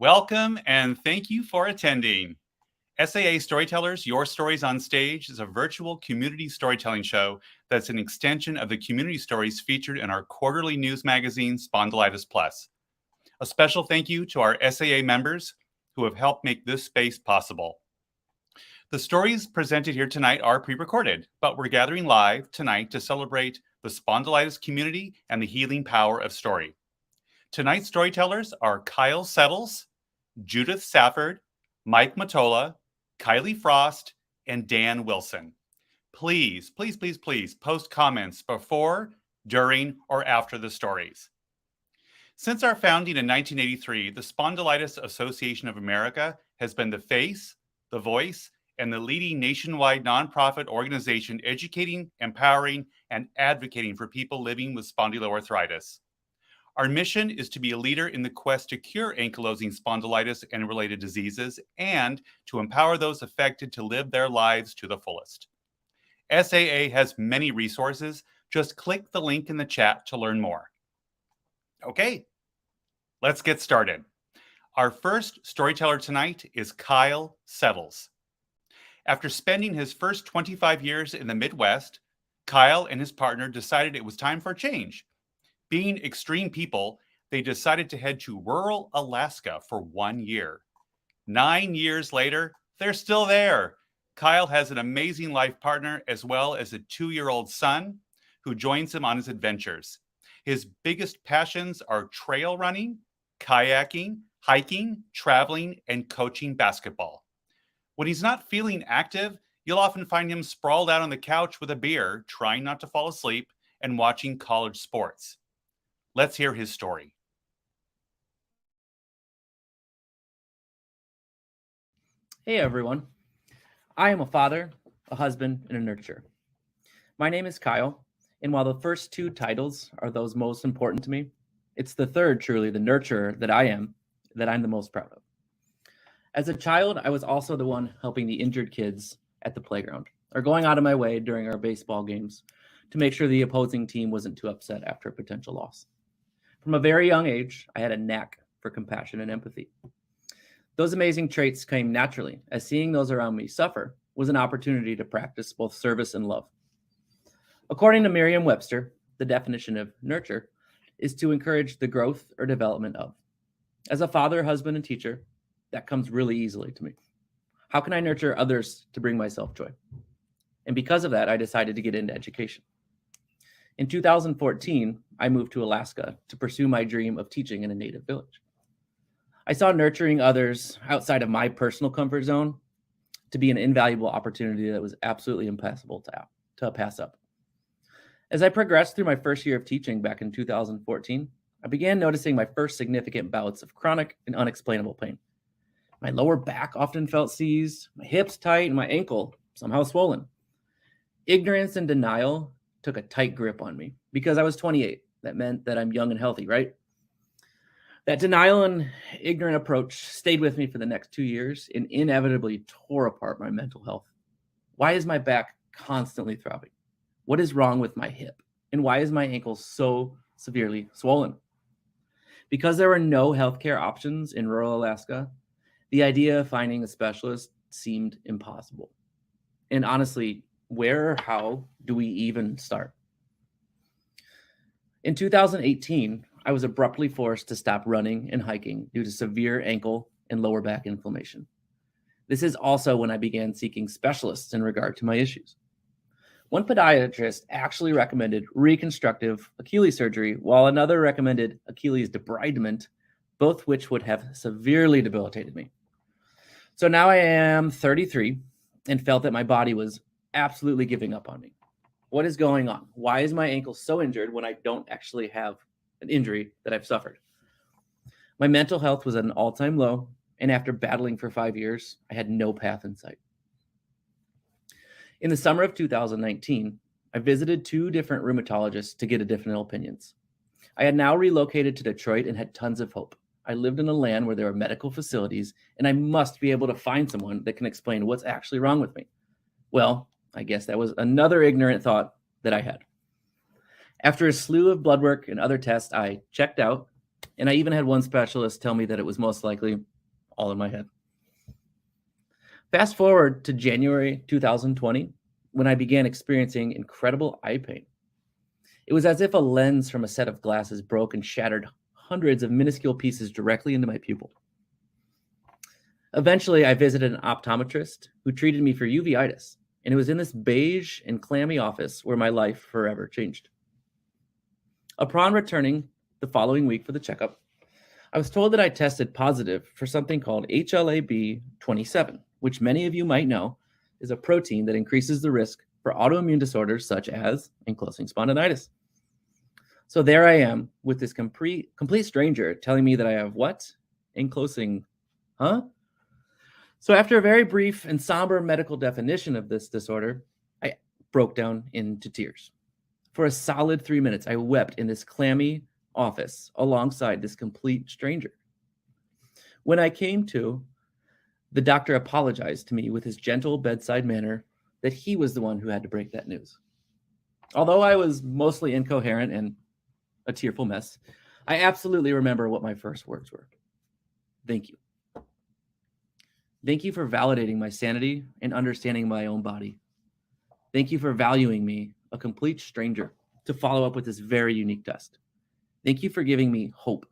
Welcome and thank you for attending. SAA Storytellers, Your Stories on Stage is a virtual community storytelling show that's an extension of the community stories featured in our quarterly news magazine, Spondylitis Plus. A special thank you to our SAA members who have helped make this space possible. The stories presented here tonight are pre-recorded, but we're gathering live tonight to celebrate the spondylitis community and the healing power of story. Tonight's storytellers are Kyle Settles, Judith Safford, Mike Matola, Kylie Frost, and Dan Wilson. Please post comments before, during, or after the stories. Since our founding in 1983, the Spondylitis Association of America has been the face, the voice, and the leading nationwide nonprofit organization educating, empowering, and advocating for people living with spondyloarthritis. Our mission is to be a leader in the quest to cure ankylosing spondylitis and related diseases and to empower those affected to live their lives to the fullest. SAA has many resources. Just click the link in the chat to learn more. Okay, let's get started. Our first storyteller tonight is Kyle Settles. After spending his first 25 years in the Midwest, Kyle and his partner decided it was time for a change. Being extreme people, they decided to head to rural Alaska for 1 year. 9 years later, they're still there. Kyle has an amazing life partner as well as a 2-year-old son who joins him on his adventures. His biggest passions are trail running, kayaking, hiking, traveling, and coaching basketball. When he's not feeling active, you'll often find him sprawled out on the couch with a beer, trying not to fall asleep, and watching college sports. Let's hear his story. Hey everyone. I am a father, a husband, and a nurturer. My name is Kyle, and while the first two titles are those most important to me, it's the third, truly, the nurturer that I'm the most proud of. As a child, I was also the one helping the injured kids at the playground, or going out of my way during our baseball games to make sure the opposing team wasn't too upset after a potential loss. From a very young age, I had a knack for compassion and empathy. Those amazing traits came naturally, as seeing those around me suffer was an opportunity to practice both service and love. According to Merriam-Webster, the definition of nurture is to encourage the growth or development of. As a father, husband, and teacher, that comes really easily to me. How can I nurture others to bring myself joy? And because of that, I decided to get into education. In 2014, I moved to Alaska to pursue my dream of teaching in a native village. I saw nurturing others outside of my personal comfort zone to be an invaluable opportunity that was absolutely impossible to pass up. As I progressed through my first year of teaching back in 2014, I began noticing my first significant bouts of chronic and unexplainable pain. My lower back often felt seized, my hips tight, and my ankle somehow swollen. Ignorance and denial took a tight grip on me because I was 28. That meant that I'm young and healthy, right? That denial and ignorant approach stayed with me for the next 2 years and inevitably tore apart my mental health. Why is my back constantly throbbing? What is wrong with my hip? And why is my ankle so severely swollen? Because there were no healthcare options in rural Alaska, the idea of finding a specialist seemed impossible. And honestly, where or how do we even start? In 2018, I was abruptly forced to stop running and hiking due to severe ankle and lower back inflammation. This is also when I began seeking specialists in regard to my issues. One podiatrist actually recommended reconstructive Achilles surgery, while another recommended Achilles debridement, both which would have severely debilitated me. So now I am 33 and felt that my body was absolutely giving up on me. What is going on? Why is my ankle so injured when I don't actually have an injury that I've suffered? My mental health was at an all-time low, and after battling for 5 years, I had no path in sight. In the summer of 2019, I visited 2 different rheumatologists to get additional opinions. I had now relocated to Detroit and had tons of hope. I lived in a land where there were medical facilities, and I must be able to find someone that can explain what's actually wrong with me. Well, I guess that was another ignorant thought that I had. After a slew of blood work and other tests, I checked out, and I even had one specialist tell me that it was most likely all in my head. Fast forward to January 2020, when I began experiencing incredible eye pain. It was as if a lens from a set of glasses broke and shattered hundreds of minuscule pieces directly into my pupil. Eventually, I visited an optometrist who treated me for uveitis, and it was in this beige and clammy office where my life forever changed. Upon returning the following week for the checkup, I was told that I tested positive for something called HLA-B27, which many of you might know is a protein that increases the risk for autoimmune disorders such as ankylosing spondylitis. So there I am with this complete stranger telling me that I have what? Ankylosing, huh? So after a very brief and somber medical definition of this disorder, I broke down into tears. For a solid 3 minutes, I wept in this clammy office alongside this complete stranger. When I came to, the doctor apologized to me with his gentle bedside manner that he was the one who had to break that news. Although I was mostly incoherent and a tearful mess, I absolutely remember what my first words were. Thank you. Thank you for validating my sanity and understanding my own body. Thank you for valuing me, a complete stranger, to follow up with this very unique test. Thank you for giving me hope.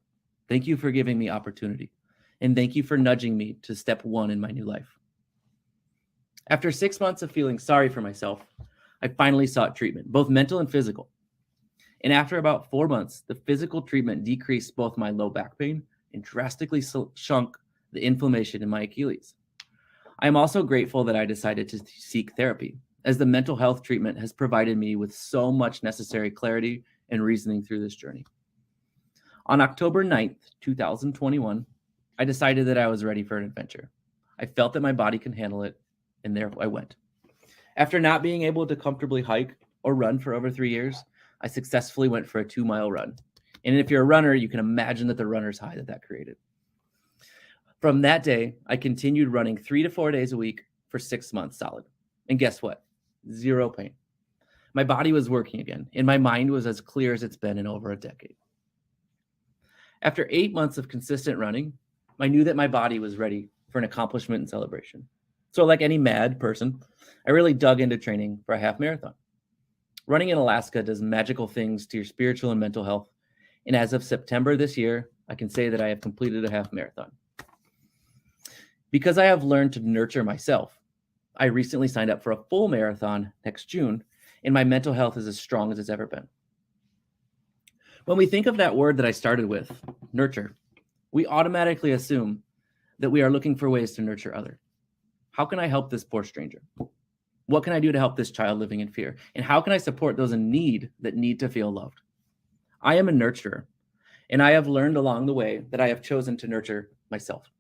Thank you for giving me opportunity. And thank you for nudging me to step one in my new life. After 6 months of feeling sorry for myself, I finally sought treatment, both mental and physical. And after about 4 months, the physical treatment decreased both my low back pain and drastically shrunk the inflammation in my Achilles. I am also grateful that I decided to seek therapy, as the mental health treatment has provided me with so much necessary clarity and reasoning through this journey. On October 9th, 2021, I decided that I was ready for an adventure. I felt that my body can handle it, and there I went. After not being able to comfortably hike or run for over 3 years, I successfully went for a 2-mile run. And if you're a runner, you can imagine that the runner's high that created. From that day, I continued running 3 to 4 days a week for 6 months solid. And guess what? 0 pain. My body was working again, and my mind was as clear as it's been in over a decade. After 8 months of consistent running, I knew that my body was ready for an accomplishment and celebration. So like any mad person, I really dug into training for a half marathon. Running in Alaska does magical things to your spiritual and mental health. And as of September this year, I can say that I have completed a half marathon. Because I have learned to nurture myself, I recently signed up for a full marathon next June, and my mental health is as strong as it's ever been. When we think of that word that I started with, nurture, we automatically assume that we are looking for ways to nurture others. How can I help this poor stranger? What can I do to help this child living in fear? And how can I support those in need that need to feel loved? I am a nurturer, and I have learned along the way that I have chosen to nurture myself.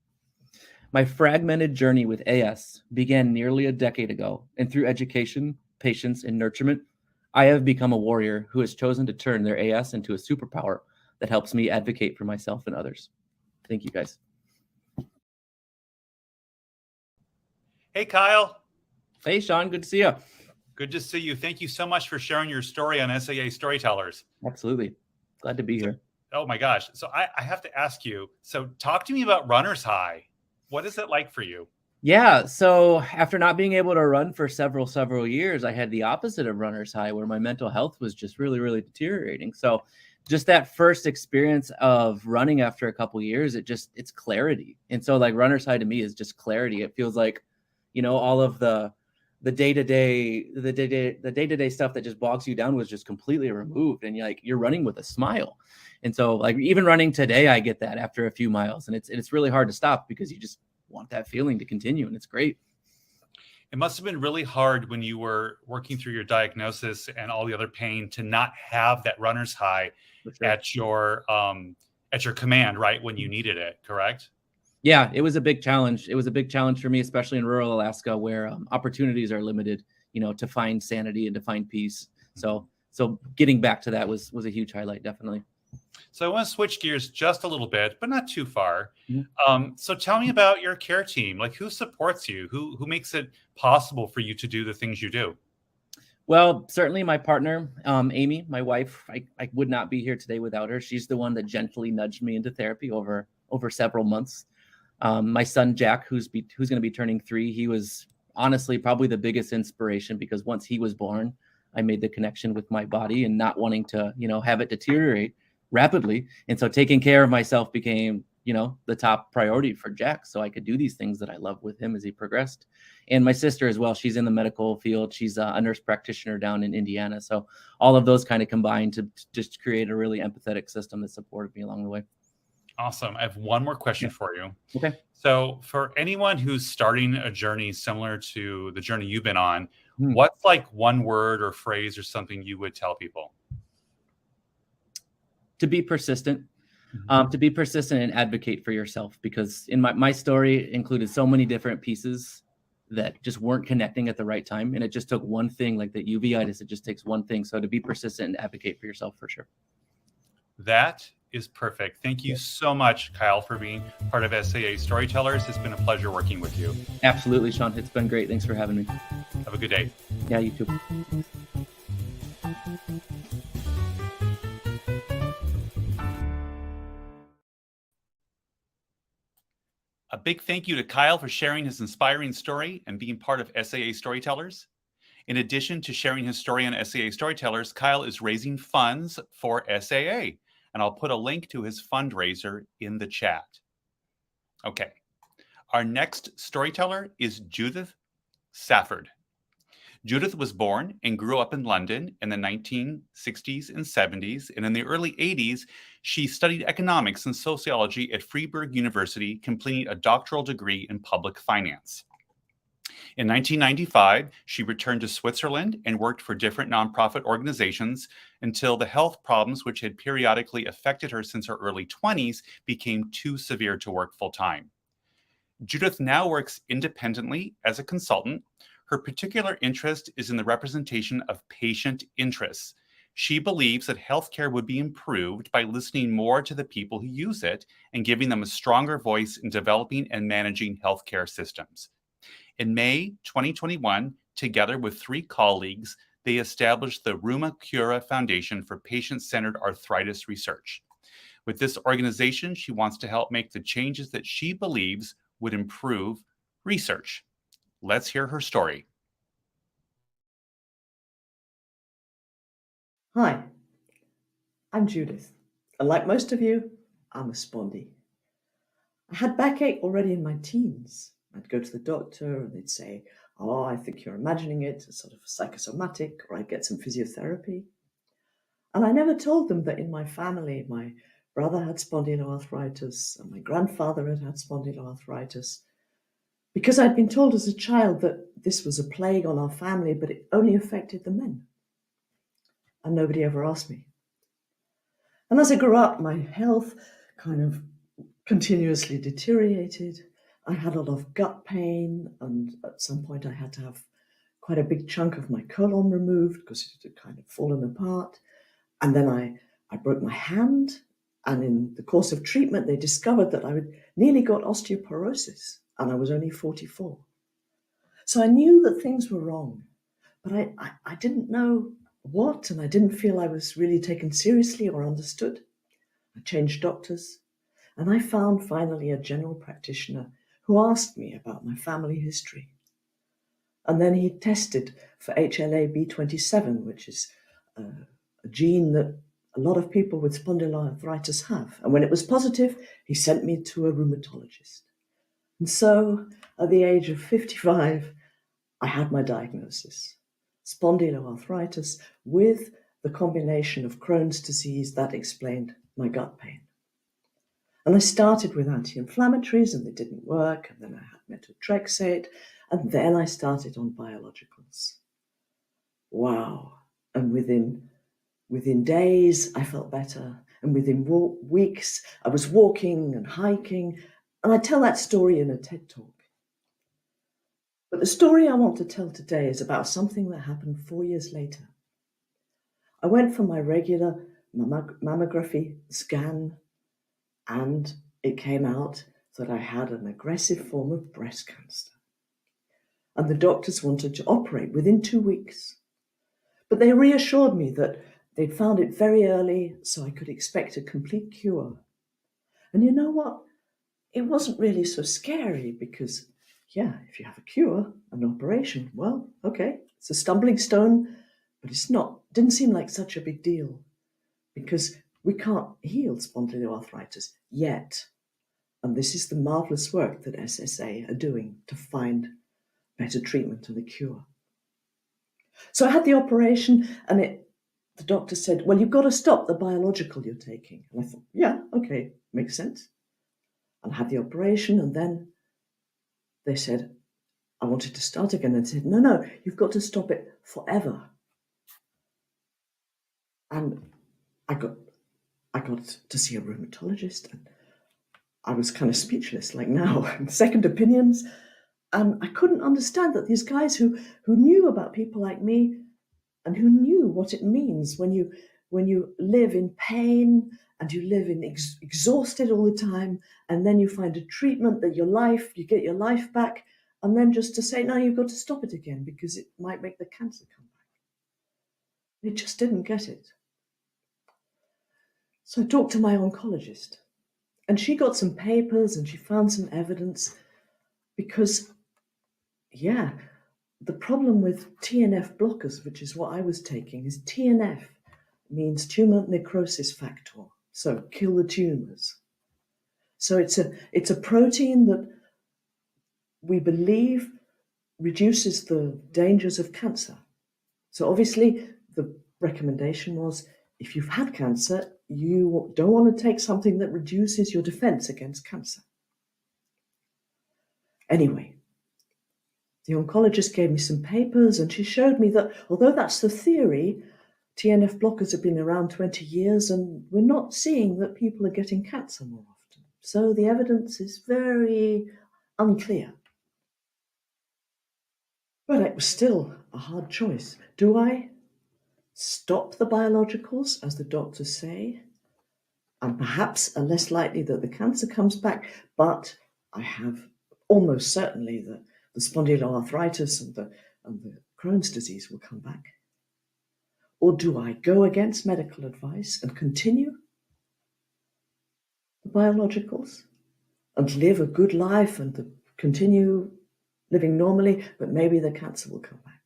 My fragmented journey with AS began nearly a decade ago, and through education, patience, and nurturement, I have become a warrior who has chosen to turn their AS into a superpower that helps me advocate for myself and others. Thank you, guys. Hey, Kyle. Hey, Sean, good to see you. Good to see you. Thank you so much for sharing your story on SAA Storytellers. Absolutely. Glad to be here. Oh my gosh. So I have to ask you, so talk to me about runner's high. What is it like for you? Yeah. So after not being able to run for several years, I had the opposite of runner's high, where my mental health was just really deteriorating. So just that first experience of running after a couple years, it's clarity. And so like runner's high to me is just clarity. It feels like, all of the day-to-day stuff that just bogs you down was just completely removed, and you're running with a smile. And so like even running today, I get that after a few miles, and it's really hard to stop because you just want that feeling to continue, and it's great. It must have been really hard when you were working through your diagnosis and all the other pain to not have that runner's high at your command, right, when you needed it, correct? Yeah, it was a big challenge. It was a big challenge for me, especially in rural Alaska, where opportunities are limited, to find sanity and to find peace. So getting back to that was a huge highlight, definitely. So I want to switch gears just a little bit, but not too far. Mm-hmm. So tell me about your care team. Like, who supports you? Who makes it possible for you to do the things you do? Well, certainly my partner, Amy, my wife. I would not be here today without her. She's the one that gently nudged me into therapy over several months. My son Jack, who's going to be turning 3, he was honestly probably the biggest inspiration, because once he was born, I made the connection with my body and not wanting to, have it deteriorate rapidly. And so taking care of myself became, the top priority for Jack, so I could do these things that I love with him as he progressed. And my sister as well, she's in the medical field. She's a nurse practitioner down in Indiana. So all of those kind of combined to just create a really empathetic system that supported me along the way. Awesome. I have one more question for you. Okay. So for anyone who's starting a journey similar to the journey you've been on, what's like one word or phrase or something you would tell people? To be persistent. To be persistent and advocate for yourself, because in my story included so many different pieces that just weren't connecting at the right time. And it just took one thing, like that uveitis, it just takes one thing. So to be persistent and advocate for yourself, for sure. That is perfect. Thank you so much, Kyle, for being part of SAA Storytellers. It's been a pleasure working with you. Absolutely, Sean. It's been great. Thanks for having me. Have a good day. Yeah, you too. A big thank you to Kyle for sharing his inspiring story and being part of SAA Storytellers. In addition to sharing his story on SAA Storytellers, Kyle is raising funds for SAA, and I'll put a link to his fundraiser in the chat. Okay, our next storyteller is Judith Safford. Judith was born and grew up in London in the 1960s and 70s, and in the early 80s, she studied economics and sociology at Freiburg University, completing a doctoral degree in public finance. In 1995, she returned to Switzerland and worked for different nonprofit organizations until the health problems which had periodically affected her since her early 20s became too severe to work full-time. Judith now works independently as a consultant. Her particular interest is in the representation of patient interests. She believes that healthcare would be improved by listening more to the people who use it and giving them a stronger voice in developing and managing healthcare systems. In May 2021, together with 3 colleagues, they established the Ruma Cura Foundation for Patient-Centered Arthritis Research. With this organization, she wants to help make the changes that she believes would improve research. Let's hear her story. Hi, I'm Judith, and like most of you, I'm a spondy. I had backache already in my teens. I'd go to the doctor and they'd say, "Oh, I think you're imagining it, it's sort of psychosomatic," or I'd get some physiotherapy. And I never told them that in my family, my brother had spondyloarthritis and my grandfather had had spondyloarthritis, because I'd been told as a child that this was a plague on our family, but it only affected the men. And nobody ever asked me. And as I grew up, my health kind of continuously deteriorated. I had a lot of gut pain, and at some point I had to have quite a big chunk of my colon removed because it had kind of fallen apart. And then I broke my hand, and in the course of treatment, they discovered that I had nearly got osteoporosis, and I was only 44. So I knew that things were wrong, but I didn't know what, and I didn't feel I was really taken seriously or understood. I changed doctors, and I found finally a general practitioner who asked me about my family history. And then he tested for HLA-B27, which is a gene that a lot of people with spondyloarthritis have. And when it was positive, he sent me to a rheumatologist. And so at the age of 55, I had my diagnosis: spondyloarthritis with the combination of Crohn's disease that explained my gut pain. And I started with anti-inflammatories and they didn't work. And then I had methotrexate. And then I started on biologicals. Wow. And within days, I felt better. And within weeks, I was walking and hiking. And I tell that story in a TED Talk. But the story I want to tell today is about something that happened 4 years later. I went for my regular mammography scan, and it came out that I had an aggressive form of breast cancer. And the doctors wanted to operate within 2 weeks. But they reassured me that they'd found it very early, so I could expect a complete cure. And you know what? it wasn't really so scary because, yeah, if you have a cure, an operation, well, okay, it's a stumbling stone, but didn't seem like such a big deal because we can't heal spondyloarthritis yet. And this is the marvelous work that SSA are doing to find better treatment and a cure. So I had the operation, and the doctor said, well, you've got to stop the biological you're taking. And I thought, yeah, okay, makes sense. And I had the operation, and then they said, I wanted to start again. And said, no, you've got to stop it forever. And I got to see a rheumatologist, and I was kind of speechless, like now, second opinions. And I couldn't understand that these guys who knew about people like me and who knew what it means when you live in pain and you live in exhausted all the time, and then you find a treatment that you get your life back, and then just to say, no, you've got to stop it again because it might make the cancer come back. They just didn't get it. So I talked to my oncologist, and she got some papers and she found some evidence because, yeah, the problem with TNF blockers, which is what I was taking, is TNF means tumor necrosis factor, so kill the tumors. So it's a protein that we believe reduces the dangers of cancer. So obviously the recommendation was, if you've had cancer, you don't want to take something that reduces your defense against cancer. Anyway, the oncologist gave me some papers, and she showed me that although that's the theory, TNF blockers have been around 20 years and we're not seeing that people are getting cancer more often. So the evidence is very unclear. But it was still a hard choice. Do I stop the biologicals, as the doctors say, and perhaps are less likely that the cancer comes back, but I have almost certainly the spondyloarthritis and the Crohn's disease will come back? Or do I go against medical advice and continue the biologicals and live a good life and continue living normally, but maybe the cancer will come back?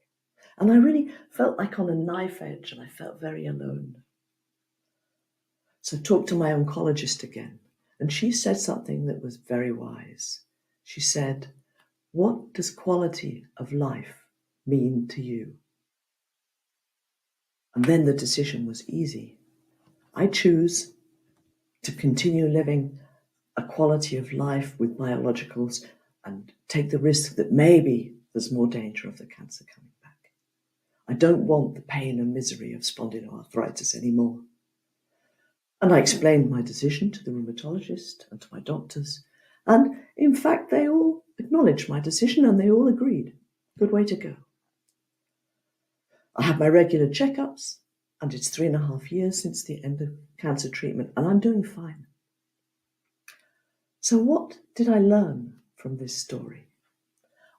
And I really felt like on a knife edge, and I felt very alone. So I talked to my oncologist again, and she said something that was very wise. She said, what does quality of life mean to you? And then the decision was easy. I choose to continue living a quality of life with biologicals and take the risk that maybe there's more danger of the cancer coming back. I don't want the pain and misery of spondyloarthritis anymore. And I explained my decision to the rheumatologist and to my doctors. And in fact, they all acknowledged my decision and they all agreed. Good way to go. I have my regular checkups, and it's 3.5 years since the end of cancer treatment, and I'm doing fine. So what did I learn from this story?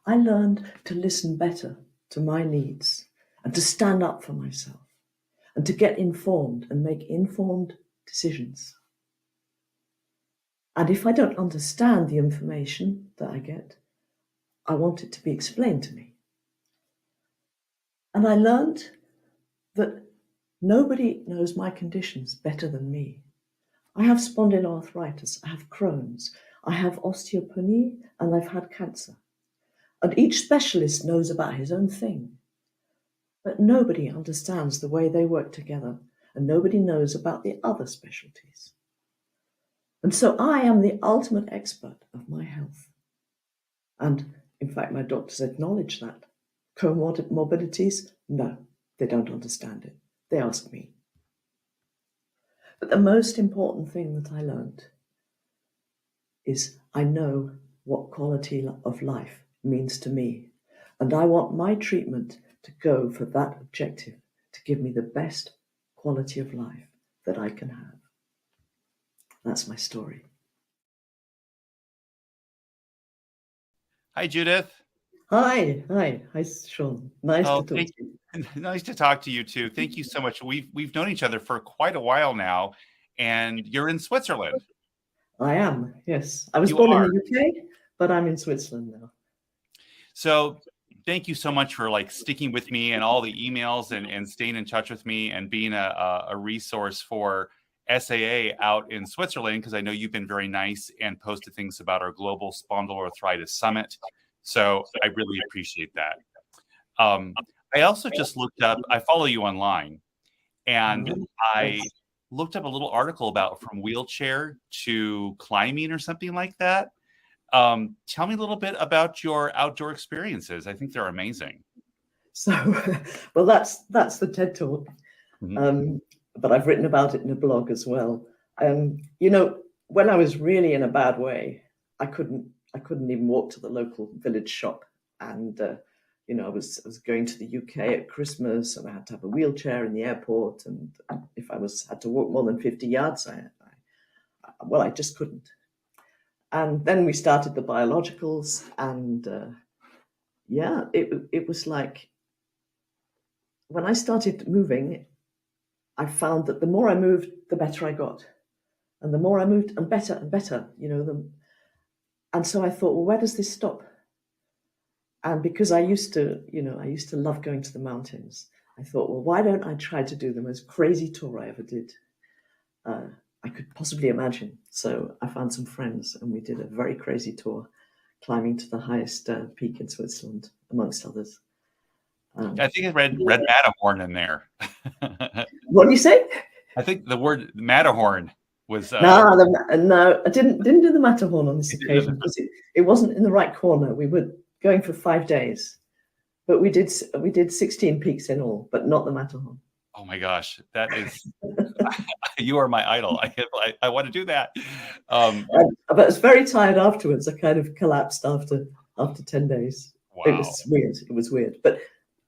I learned to listen better to my needs and to stand up for myself and to get informed and make informed decisions. And if I don't understand the information that I get, I want it to be explained to me. And I learned that nobody knows my conditions better than me. I have spondyloarthritis, I have Crohn's, I have osteopenia, and I've had cancer. And each specialist knows about his own thing. But nobody understands the way they work together, and nobody knows about the other specialties. And so I am the ultimate expert of my health. And in fact, my doctors acknowledge that. Comorbidities? No, they don't understand it. They ask me. But the most important thing that I learned is I know what quality of life means to me. And I want my treatment to go for that objective, to give me the best quality of life that I can have. That's my story. Hi, Judith. Hi, Sean. Nice to talk to you. Nice to talk to you too. Thank you so much. We've known each other for quite a while now, and you're in Switzerland. I am, yes. I was You born in are. the UK, but I'm in Switzerland now. So thank you so much for like sticking with me and all the emails and staying in touch with me and being a resource for SAA out in Switzerland, because I know you've been very nice and posted things about our global spondyloarthritis summit. So I really appreciate that. I also just looked up, I follow you online, and I Yes. looked up a little article about from wheelchair to climbing or something like that. Tell me a little bit about your outdoor experiences. I think they're amazing. So, well, that's the TED Talk. Mhm. But I've written about it in a blog as well. You know, when I was really in a bad way, I couldn't even walk to the local village shop, and you know, I was going to the UK at Christmas, and I had to have a wheelchair in the airport, and if I had to walk more than 50 yards, I just couldn't. And then we started the biologicals, and yeah, it was like when I started moving, I found that the more I moved, the better I got. And the more I moved, and better, you know. And so I thought, well, where does this stop? And because I used to love going to the mountains, I thought, well, why don't I try to do the most crazy tour I ever did? I could possibly imagine. So I found some friends, and we did a very crazy tour, climbing to the highest peak in Switzerland, amongst others. I think I read Matterhorn in there. What do you say? I think the word Matterhorn was No, I didn't do the Matterhorn on this occasion because it wasn't in the right corner. We were going for 5 days, but we did 16 peaks in all, but not the Matterhorn. oh my gosh, that is you are my idol. I want to do that. But I was very tired afterwards. I kind of collapsed after 10 days. It Wow. was weird. It was weird, but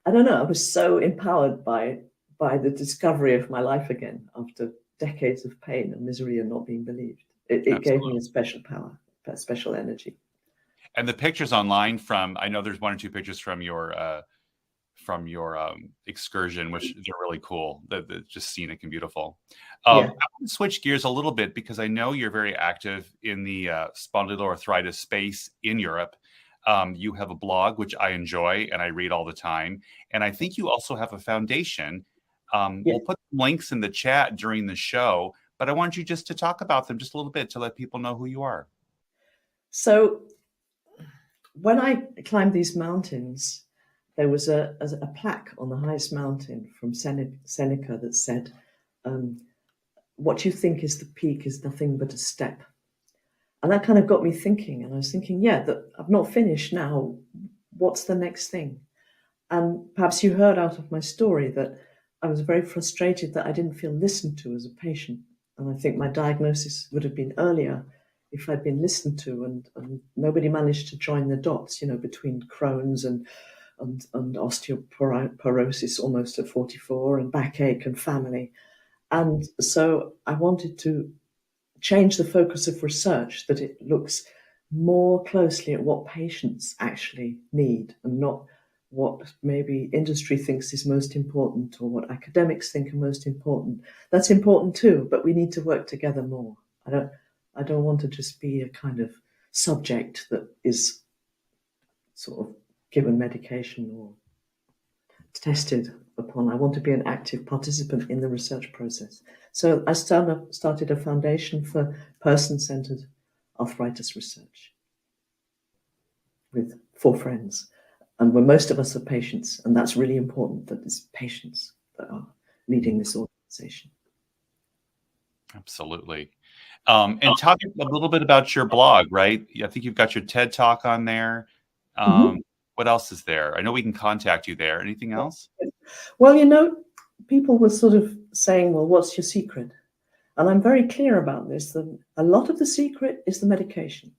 I don't know. I was so empowered by the discovery of my life again after decades of pain and misery and not being believed. It gave me a special power, a special energy. And the pictures online from, I know there's 1 or 2 pictures from your excursion, which they're really cool. They're just scenic and beautiful. I want to switch gears a little bit because I know you're very active in the spondyloarthritis space in Europe. You have a blog, which I enjoy and I read all the time. And I think you also have a foundation. We'll put links in the chat during the show, but I want you just to talk about them just a little bit to let people know who you are. So when I climbed these mountains, there was a plaque on the highest mountain from Seneca that said, what you think is the peak is nothing but a step. And that kind of got me thinking. And I was thinking, yeah, that I've not finished now. What's the next thing? And perhaps you heard out of my story that I was very frustrated that I didn't feel listened to as a patient. And I think my diagnosis would have been earlier if I'd been listened to, and nobody managed to join the dots, you know, between Crohn's and osteoporosis almost at 44 and backache and family. And so I wanted to change the focus of research, that it looks more closely at what patients actually need and not what maybe industry thinks is most important or what academics think are most important. That's important too, but we need to work together more. I don't want to just be a kind of subject that is sort of given medication or tested upon. I want to be an active participant in the research process. So I started a foundation for person-centered arthritis research with 4 friends. And where most of us are patients, and that's really important, that it's patients that are leading this organization. Absolutely. And talk a little bit about your blog, right? I think you've got your TED Talk on there. What else is there? I know we can contact you there. Anything else? Well, you know, people were sort of saying, well, what's your secret? And I'm very clear about this, that a lot of the secret is the medication.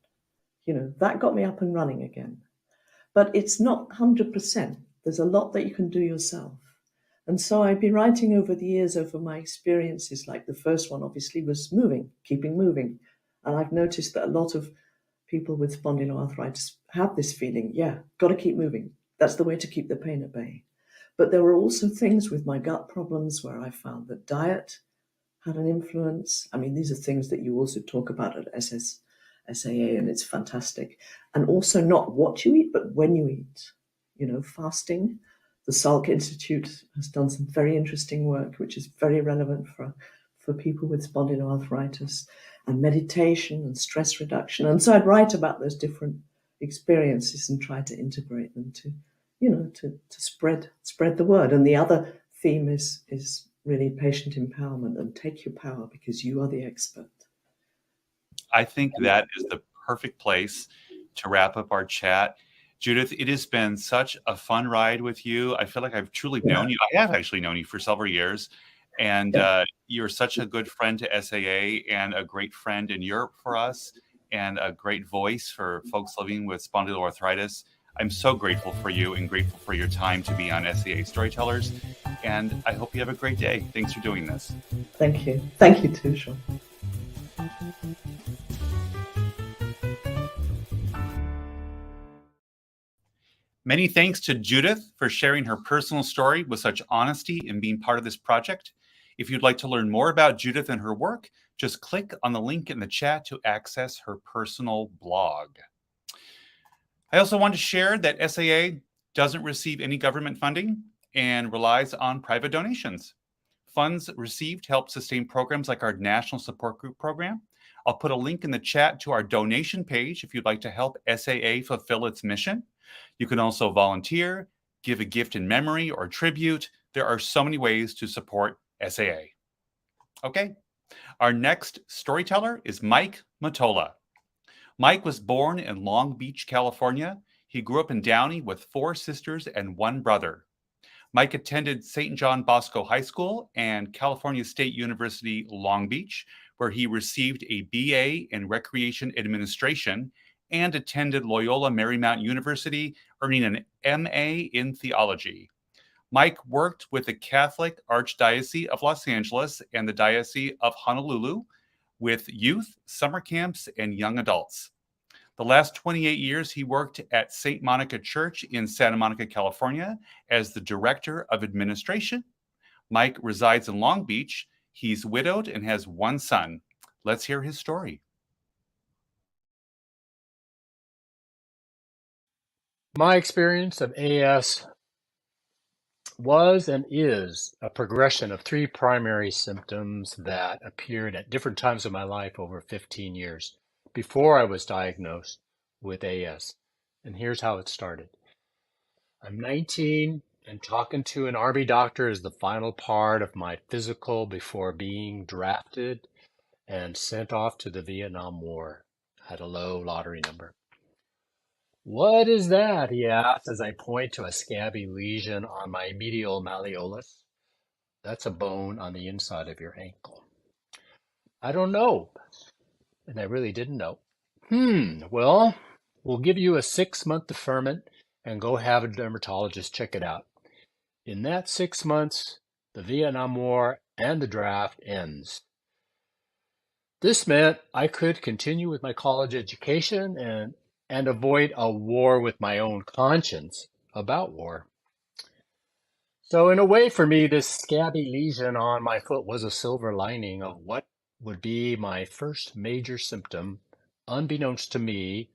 You know, that got me up and running again. But it's not 100%. There's a lot that you can do yourself. And so I've been writing over the years over my experiences, like the first one obviously was keeping moving. And I've noticed that a lot of people with spondyloarthritis have this feeling, yeah, got to keep moving. That's the way to keep the pain at bay. But there were also things with my gut problems where I found that diet had an influence. I mean, these are things that you also talk about at SAA, and it's fantastic. And also not what you eat, but when you eat. You know, fasting. The Salk Institute has done some very interesting work, which is very relevant for people with spondyloarthritis, and meditation and stress reduction. And so I'd write about those different experiences and try to integrate them to, you know, to spread the word. And the other theme is really patient empowerment, and take your power because you are the expert. I think that is the perfect place to wrap up our chat. Judith, it has been such a fun ride with you. I feel like I've truly known you. I have actually known you for several years. And you're such a good friend to SAA and a great friend in Europe for us and a great voice for folks living with spondyloarthritis. I'm so grateful for you and grateful for your time to be on SAA Storytellers. And I hope you have a great day. Thanks for doing this. Thank you. Thank you too, Sean. Many thanks to Judith for sharing her personal story with such honesty and being part of this project. If you'd like to learn more about Judith and her work, just click on the link in the chat to access her personal blog. I also want to share that SAA doesn't receive any government funding and relies on private donations. Funds received help sustain programs like our National Support Group program. I'll put a link in the chat to our donation page if you'd like to help SAA fulfill its mission. You can also volunteer, give a gift in memory or tribute. There are so many ways to support SAA. Okay, our next storyteller is Mike Mottola. Mike was born in Long Beach, California. He grew up in Downey with 4 sisters and 1 brother. Mike attended St. John Bosco High School and California State University, Long Beach, where he received a BA in Recreation Administration and attended Loyola Marymount University, earning an MA in theology. Mike worked with the Catholic Archdiocese of Los Angeles and the Diocese of Honolulu with youth, summer camps, and young adults. The last 28 years, he worked at St. Monica Church in Santa Monica, California, as the Director of Administration. Mike resides in Long Beach. He's widowed and has 1 son. Let's hear his story. My experience of AS was and is a progression of 3 primary symptoms that appeared at different times of my life over 15 years before I was diagnosed with AS. And here's how it started. I'm 19 and talking to an Army doctor is the final part of my physical before being drafted and sent off to the Vietnam War. Had a low lottery number. What is that? He asked as I point to a scabby lesion on my medial malleolus. That's a bone on the inside of your ankle. I don't know. And I really didn't know. Well, we'll give you a 6-month deferment and go have a dermatologist check it out. In that 6 months, the Vietnam War and the draft ends. This meant I could continue with my college education and avoid a war with my own conscience about war. So in a way for me, this scabby lesion on my foot was a silver lining of what would be my first major symptom, unbeknownst to me,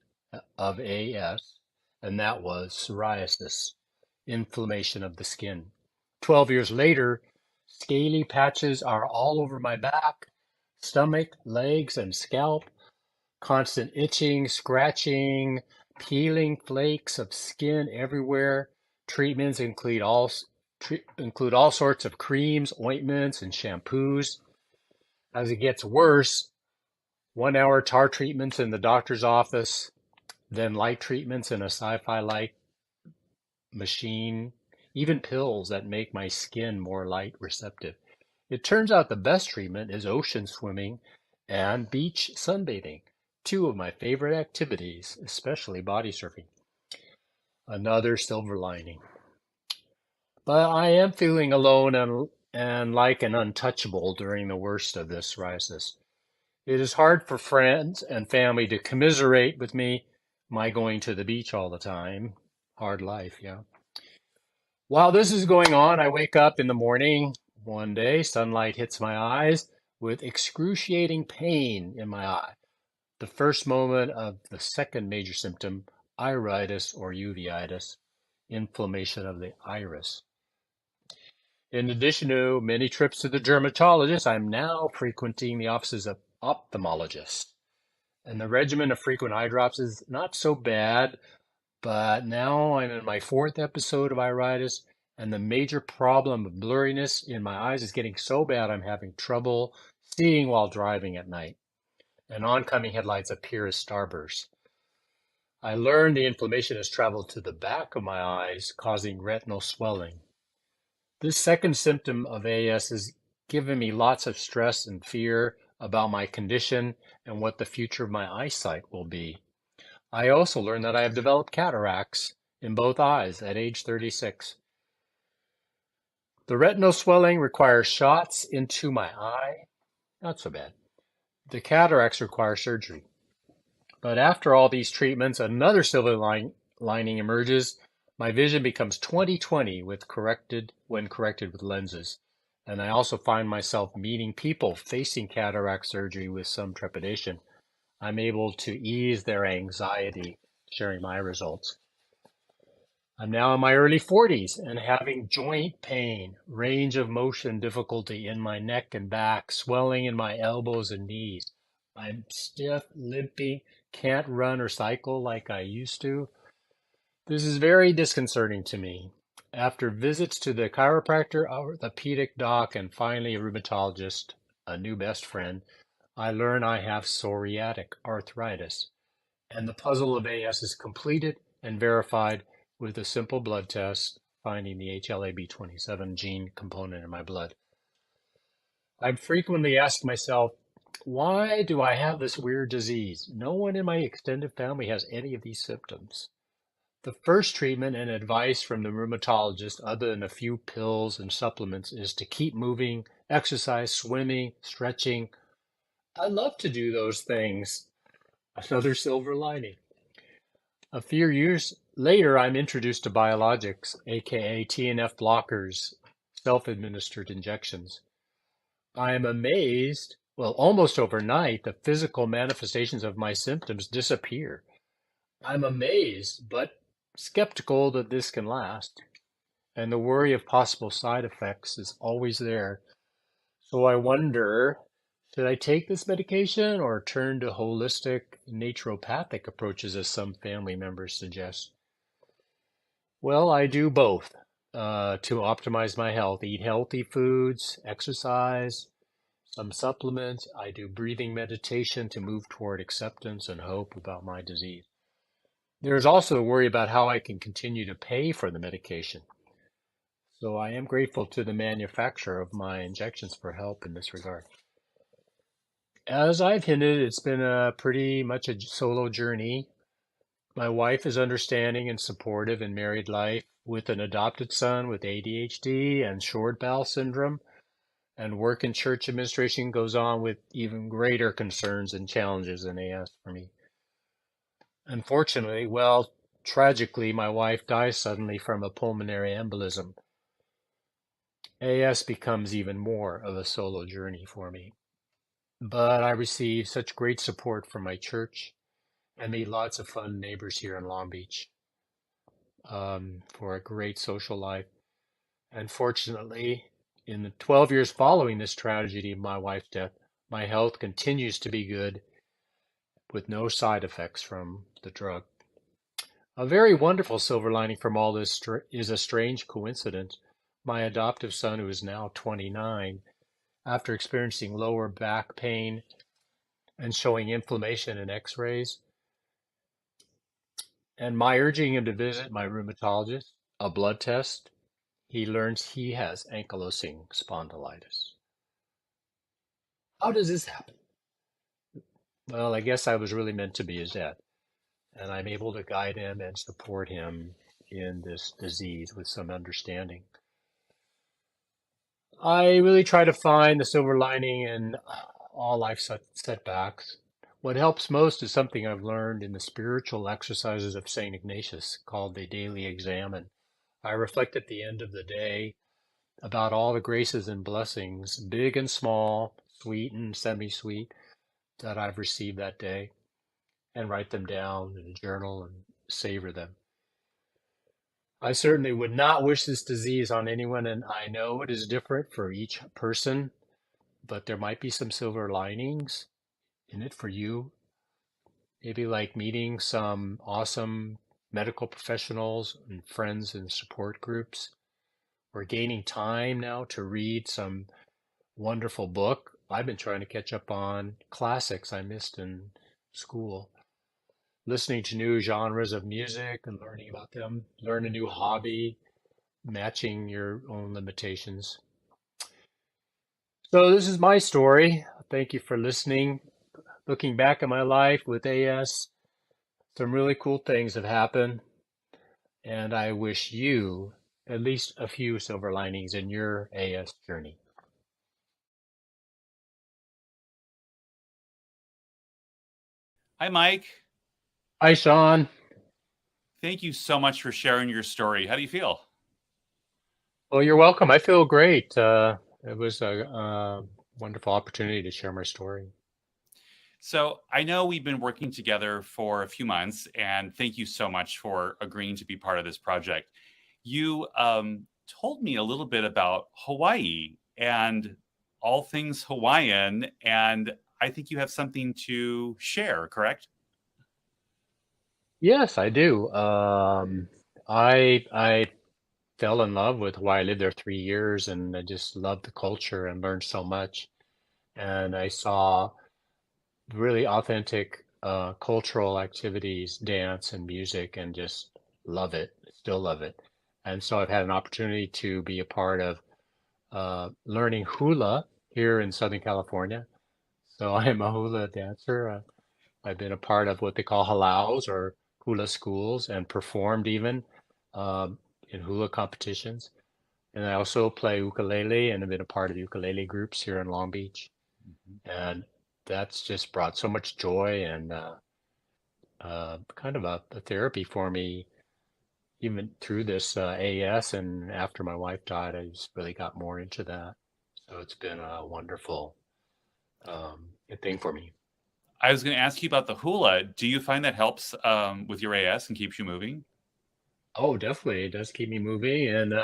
of AS, and that was psoriasis, inflammation of the skin. 12 years later, scaly patches are all over my back, stomach, legs, and scalp. Constant itching, scratching, peeling flakes of skin everywhere. Treatments include all sorts of creams, ointments, and shampoos. As it gets worse, 1-hour tar treatments in the doctor's office, then light treatments in a sci-fi light machine, even pills that make my skin more light receptive. It turns out the best treatment is ocean swimming and beach sunbathing, 2 of my favorite activities, especially body surfing. Another silver lining. But I am feeling alone and like an untouchable during the worst of this crisis. It is hard for friends and family to commiserate with me, my going to the beach all the time. Hard life, yeah. While this is going on, I wake up in the morning. One day, sunlight hits my eyes. with excruciating pain in my eye. The first moment of the second major symptom, iritis or uveitis, inflammation of the iris. In addition to many trips to the dermatologist, I'm now frequenting the offices of ophthalmologists. And the regimen of frequent eye drops is not so bad, but now I'm in my fourth episode of iritis, and the major problem of blurriness in my eyes is getting so bad I'm having trouble seeing while driving at night, and oncoming headlights appear as starbursts. I learned the inflammation has traveled to the back of my eyes, causing retinal swelling. This second symptom of AS has given me lots of stress and fear about my condition and what the future of my eyesight will be. I also learned that I have developed cataracts in both eyes at age 36. The retinal swelling requires shots into my eye. Not so bad. The cataracts require surgery. But after all these treatments, another silver lining emerges. My vision becomes 20/20 when corrected with lenses. And I also find myself meeting people facing cataract surgery with some trepidation. I'm able to ease their anxiety sharing my results. I'm now in my early 40s and having joint pain, range of motion difficulty in my neck and back, swelling in my elbows and knees. I'm stiff, limping, can't run or cycle like I used to. This is very disconcerting to me. After visits to the chiropractor, orthopedic doc, and finally a rheumatologist, a new best friend, I learn I have psoriatic arthritis. And the puzzle of AS is completed and verified with a simple blood test finding the HLA-B27 gene component in my blood. I've frequently asked myself, why do I have this weird disease? No one in my extended family has any of these symptoms. The first treatment and advice from the rheumatologist, other than a few pills and supplements, is to keep moving, exercise, swimming, stretching. I love to do those things. Another silver lining. A few years later, I'm introduced to biologics, aka TNF blockers, self-administered injections. I am amazed, almost overnight, the physical manifestations of my symptoms disappear. I'm amazed, but skeptical that this can last. And the worry of possible side effects is always there. So I wonder, should I take this medication or turn to holistic naturopathic approaches as some family members suggest? Well, I do both to optimize my health. Eat healthy foods, exercise, some supplements. I do breathing meditation to move toward acceptance and hope about my disease. There's also a worry about how I can continue to pay for the medication. So I am grateful to the manufacturer of my injections for help in this regard. As I've hinted, it's been pretty much a solo journey. My wife is understanding and supportive in married life with an adopted son with ADHD and short bowel syndrome, and work in church administration goes on with even greater concerns and challenges than AS for me. Unfortunately, tragically, my wife dies suddenly from a pulmonary embolism. AS becomes even more of a solo journey for me. But I receive such great support from my church and meet lots of fun neighbors here in Long Beach for a great social life. And fortunately, in the 12 years following this tragedy of my wife's death, my health continues to be good with no side effects from the drug. A very wonderful silver lining from all this is a strange coincidence. My adoptive son, who is now 29, after experiencing lower back pain and showing inflammation in x-rays, and my urging him to visit my rheumatologist, a blood test, he learns he has ankylosing spondylitis. How does this happen? Well, I guess I was really meant to be his dad, and I'm able to guide him and support him in this disease with some understanding. I really try to find the silver lining in all life setbacks. What helps most is something I've learned in the spiritual exercises of St. Ignatius called the Daily Examen. I reflect at the end of the day about all the graces and blessings, big and small, sweet and semi-sweet that I've received that day and write them down in a journal and savor them. I certainly would not wish this disease on anyone, and I know it is different for each person, but there might be some silver linings in it for you. Maybe like meeting some awesome medical professionals and friends and support groups, or gaining time now to read some wonderful book. I've been trying to catch up on classics I missed in school. Listening to new genres of music and learning about them, learn a new hobby, matching your own limitations. So this is my story. Thank you for listening. Looking back at my life with AS, some really cool things have happened, and I wish you at least a few silver linings in your AS journey. Hi, Mike. Hi, Sean. Thank you so much for sharing your story. How do you feel? Well, you're welcome. I feel great. It was a wonderful opportunity to share my story. So I know we've been working together for a few months, and thank you so much for agreeing to be part of this project. You told me a little bit about Hawaii and all things Hawaiian, and I think you have something to share, correct? Yes, I do. I fell in love with Hawaii. I lived there 3 years, and I just loved the culture and learned so much. And I saw really authentic cultural activities, dance and music, and just love it. Still love it. And so I've had an opportunity to be a part of learning hula here in Southern California. So I am a hula dancer. I've been a part of what they call halaus or hula schools and performed even in hula competitions. And I also play ukulele and have been a part of ukulele groups here in Long Beach. And that's just brought so much joy and kind of a therapy for me, even through this AS. And after my wife died, I just really got more into that. So it's been a wonderful thing for me. I was going to ask you about the hula. Do you find that helps with your AS and keeps you moving? Oh, definitely. It does keep me moving, and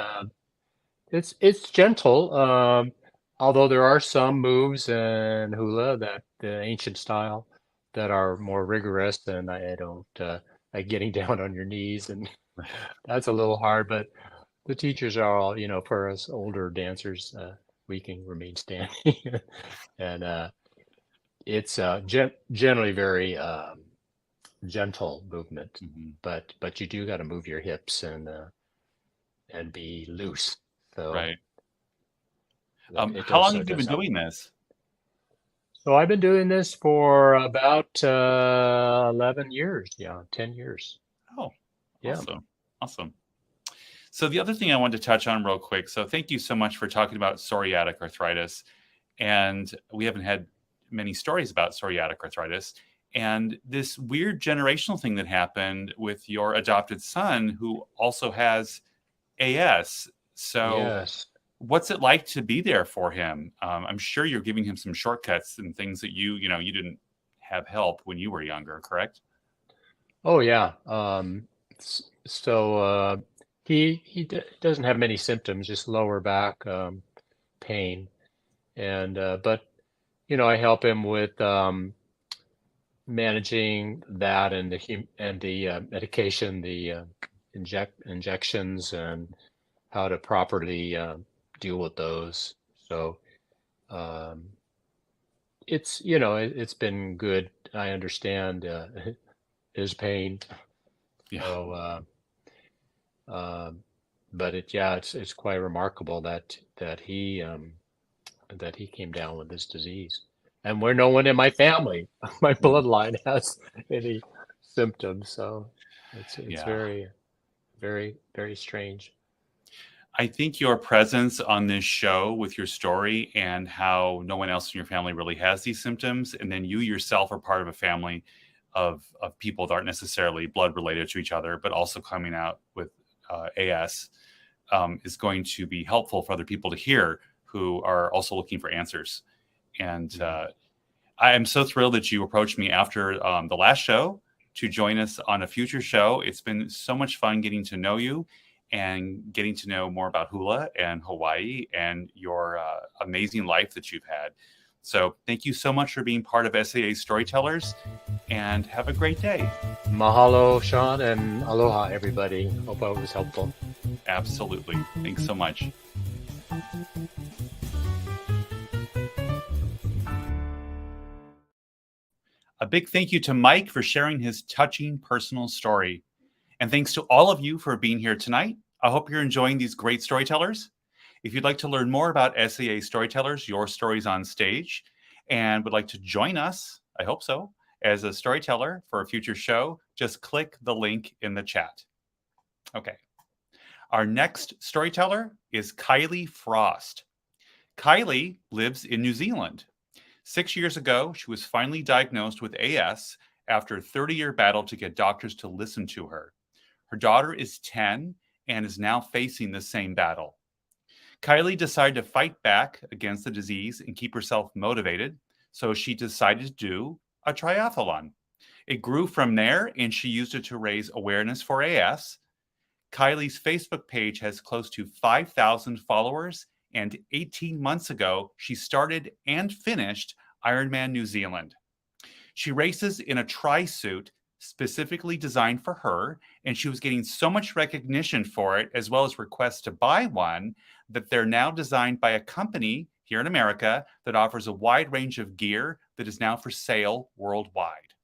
it's gentle. Although there are some moves in hula that the ancient style that are more rigorous, and I don't like getting down on your knees, and that's a little hard. But the teachers are all, for us older dancers, we can remain standing, and it's generally very gentle movement, but you do got to move your hips and be loose. So Right. it How long also have you does been help. doing this? So I've been doing this for about 11 years. Yeah, 10 years. Oh, Yeah. awesome. Awesome. So the other thing I wanted to touch on real quick. So thank you so much for talking about psoriatic arthritis. And we haven't had many stories about psoriatic arthritis. And this weird generational thing that happened with your adopted son who also has AS. So Yes. what's it like to be there for him? I'm sure you're giving him some shortcuts and things that you didn't have help when you were younger, correct? Oh yeah. So he doesn't have many symptoms, just lower back pain, and but I help him with managing that and the medication, the injections, and how to properly deal with those. So um, it's been good. I understand his pain. Yeah. So, but it's quite remarkable that he came down with this disease, and where no one in my family, my bloodline, has any symptoms. So it's Yeah. very, very, very strange. I think your presence on this show with your story and how no one else in your family really has these symptoms, and then you yourself are part of a family of people that aren't necessarily blood related to each other, but also coming out with AS, is going to be helpful for other people to hear who are also looking for answers. And I am so thrilled that you approached me after the last show to join us on a future show. It's been so much fun getting to know you and getting to know more about hula and Hawaii and your amazing life that you've had. So thank you so much for being part of SAA Storytellers, and have a great day. Mahalo, Sean, and aloha, everybody. Hope I was helpful. Absolutely. Thanks so much. A big thank you to Mike for sharing his touching personal story. And thanks to all of you for being here tonight. I hope you're enjoying these great storytellers. If you'd like to learn more about SAA Storytellers, Your Stories on Stage, and would like to join us, I hope so, as a storyteller for a future show, just click the link in the chat. Okay. Our next storyteller is Kylie Frost. Kylie lives in New Zealand. 6 years ago, she was finally diagnosed with AS after a 30-year battle to get doctors to listen to her. Her daughter is 10 and is now facing the same battle. Kylie decided to fight back against the disease and keep herself motivated, so she decided to do a triathlon. It grew from there, and she used it to raise awareness for AS. Kylie's Facebook page has close to 5,000 followers, and 18 months ago, she started and finished Ironman New Zealand. She races in a tri-suit specifically designed for her, and she was getting so much recognition for it, as well as requests to buy one, that they're now designed by a company here in America that offers a wide range of gear that is now for sale worldwide.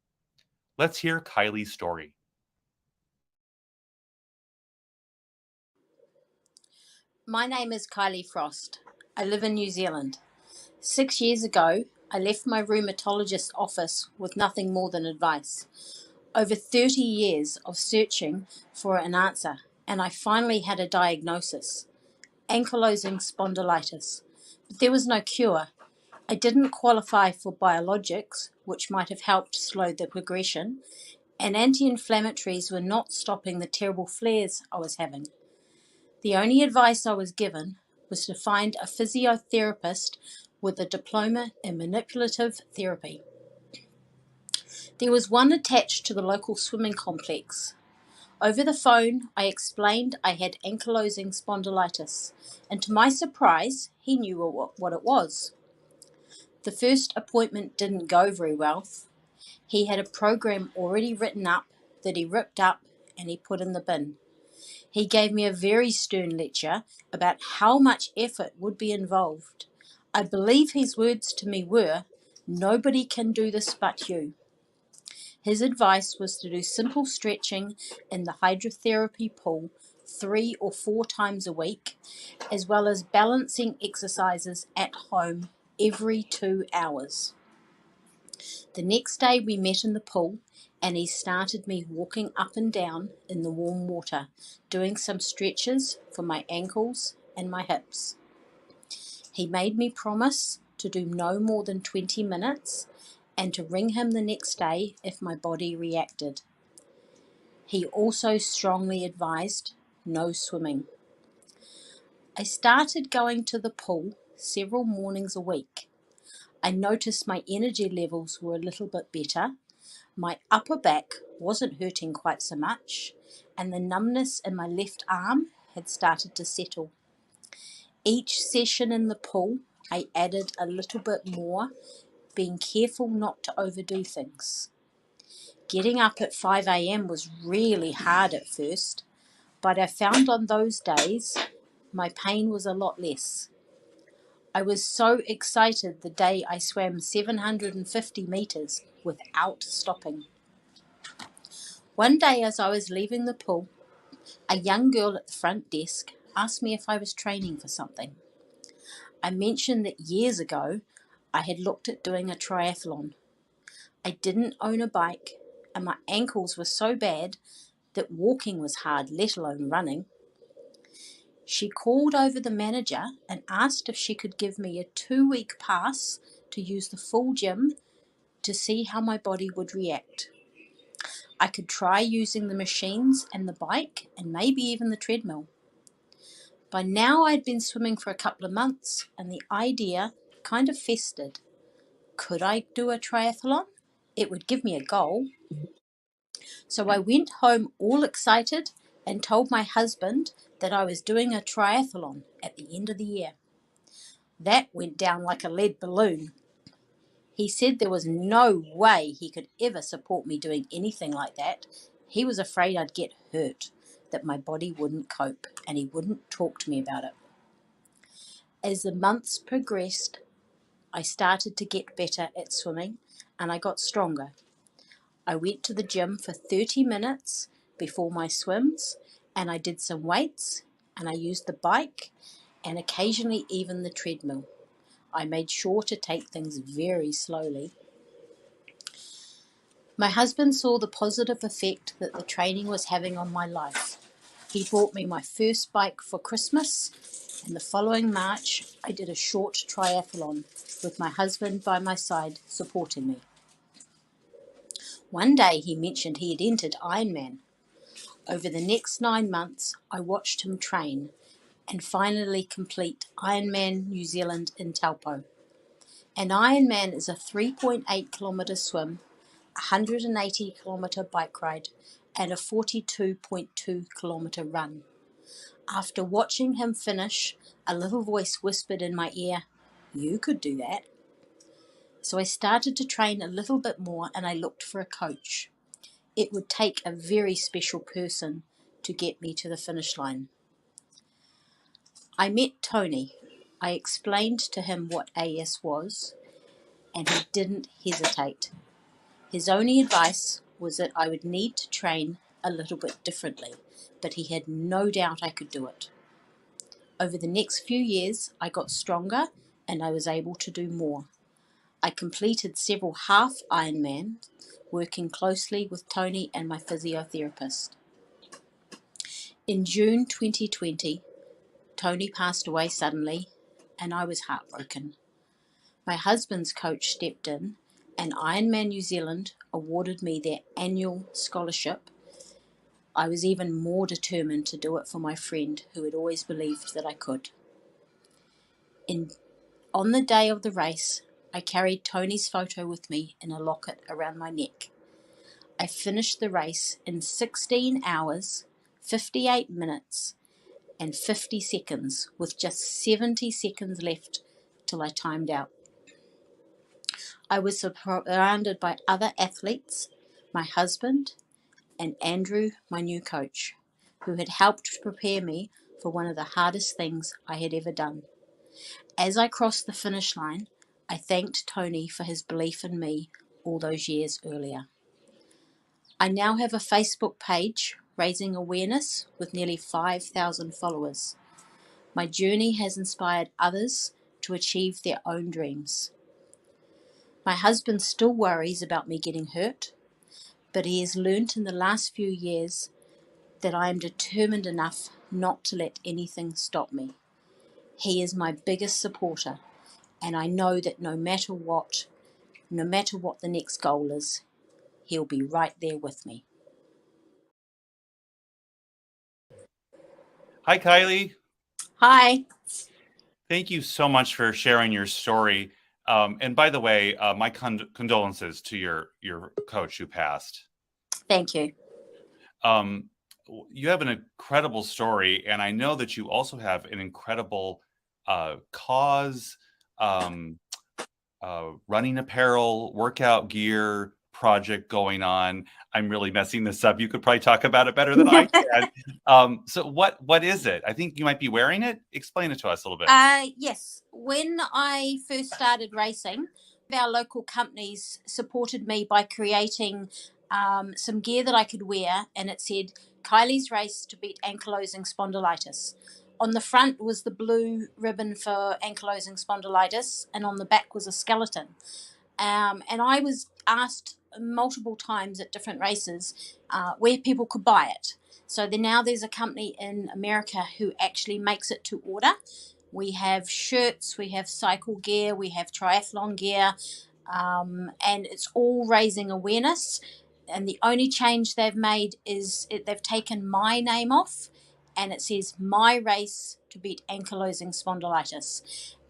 Let's hear Kylie's story. My name is Kylie Frost. I live in New Zealand. 6 years ago, I left my rheumatologist's office with nothing more than advice. Over 30 years of searching for an answer, and I finally had a diagnosis: ankylosing spondylitis. But there was no cure. I didn't qualify for biologics, which might have helped slow the progression, and anti-inflammatories were not stopping the terrible flares I was having. The only advice I was given was to find a physiotherapist with a diploma in manipulative therapy. There was one attached to the local swimming complex. Over the phone, I explained I had ankylosing spondylitis, and to my surprise, he knew what it was. The first appointment didn't go very well. He had a program already written up that he ripped up and he put in the bin. He gave me a very stern lecture about how much effort would be involved. I believe his words to me were, "Nobody can do this but you." His advice was to do simple stretching in the hydrotherapy pool 3 or 4 times a week, as well as balancing exercises at home every 2 hours. The next day we met in the pool, and he started me walking up and down in the warm water, doing some stretches for my ankles and my hips. He made me promise to do no more than 20 minutes and to ring him the next day if my body reacted. He also strongly advised no swimming. I started going to the pool several mornings a week. I noticed my energy levels were a little bit better. My upper back wasn't hurting quite so much, and the numbness in my left arm had started to settle. Each session in the pool, I added a little bit more, being careful not to overdo things. Getting up at 5 a.m. was really hard at first, but I found on those days my pain was a lot less. I was so excited the day I swam 750 meters without stopping. One day as I was leaving the pool, a young girl at the front desk asked me if I was training for something. I mentioned that years ago I had looked at doing a triathlon. I didn't own a bike, and my ankles were so bad that walking was hard, let alone running. She called over the manager and asked if she could give me a 2-week pass to use the full gym to see how my body would react. I could try using the machines and the bike and maybe even the treadmill. By now I'd been swimming for a couple of months, and the idea kind of festered. Could I do a triathlon? It would give me a goal. So I went home all excited and told my husband that I was doing a triathlon at the end of the year. That went down like a lead balloon. He said there was no way he could ever support me doing anything like that. He was afraid I'd get hurt, that my body wouldn't cope, and he wouldn't talk to me about it. As the months progressed, I started to get better at swimming and I got stronger. I went to the gym for 30 minutes before my swims and I did some weights and I used the bike and occasionally even the treadmill. I made sure to take things very slowly. My husband saw the positive effect that the training was having on my life. He bought me my first bike for Christmas, and the following March I did a short triathlon with my husband by my side supporting me. One day he mentioned he had entered Ironman. Over the next 9 months I watched him train and finally complete Ironman New Zealand in Taupo. An Ironman is a 3.8 kilometre swim, a 180 kilometre bike ride and a 42.2 kilometre run. After watching him finish, a little voice whispered in my ear, "You could do that." So I started to train a little bit more and I looked for a coach. It would take a very special person to get me to the finish line. I met Tony. I explained to him what AS was and he didn't hesitate. His only advice was that I would need to train a little bit differently, but he had no doubt I could do it. Over the next few years, I got stronger and I was able to do more. I completed several half Ironmans, working closely with Tony and my physiotherapist. In June 2020, Tony passed away suddenly and I was heartbroken. My husband's coach stepped in and Ironman New Zealand awarded me their annual scholarship. I was even more determined to do it for my friend who had always believed that I could. On the day of the race, I carried Tony's photo with me in a locket around my neck. I finished the race in 16 hours, 58 minutes, and 50 seconds, with just 70 seconds left till I timed out. I was surrounded by other athletes, my husband, and Andrew, my new coach, who had helped prepare me for one of the hardest things I had ever done. As I crossed the finish line, I thanked Tony for his belief in me all those years earlier. I now have a Facebook page raising awareness with nearly 5,000 followers. My journey has inspired others to achieve their own dreams. My husband still worries about me getting hurt, but he has learnt in the last few years that I am determined enough not to let anything stop me. He is my biggest supporter, and I know that no matter what the next goal is, he'll be right there with me. Hi, Kylie. Hi. Thank you so much for sharing your story. And by the way, my condolences to your coach who passed. Thank you. You have an incredible story, and I know that you also have an incredible cause, running apparel, workout gear project going on. I'm really messing this up. You could probably talk about it better than I can. So what is it? I think you might be wearing it. Explain it to us a little bit. Yes. When I first started racing, our local companies supported me by creating some gear that I could wear, and it said, "Kylie's race to beat ankylosing spondylitis." On the front was the blue ribbon for ankylosing spondylitis, and on the back was a skeleton. And I was asked multiple times at different races where people could buy it. So now there's a company in America who actually makes it to order. We have shirts, we have cycle gear, we have triathlon gear, and it's all raising awareness. And the only change they've made is they've taken my name off, and it says "My Race to Beat Ankylosing Spondylitis."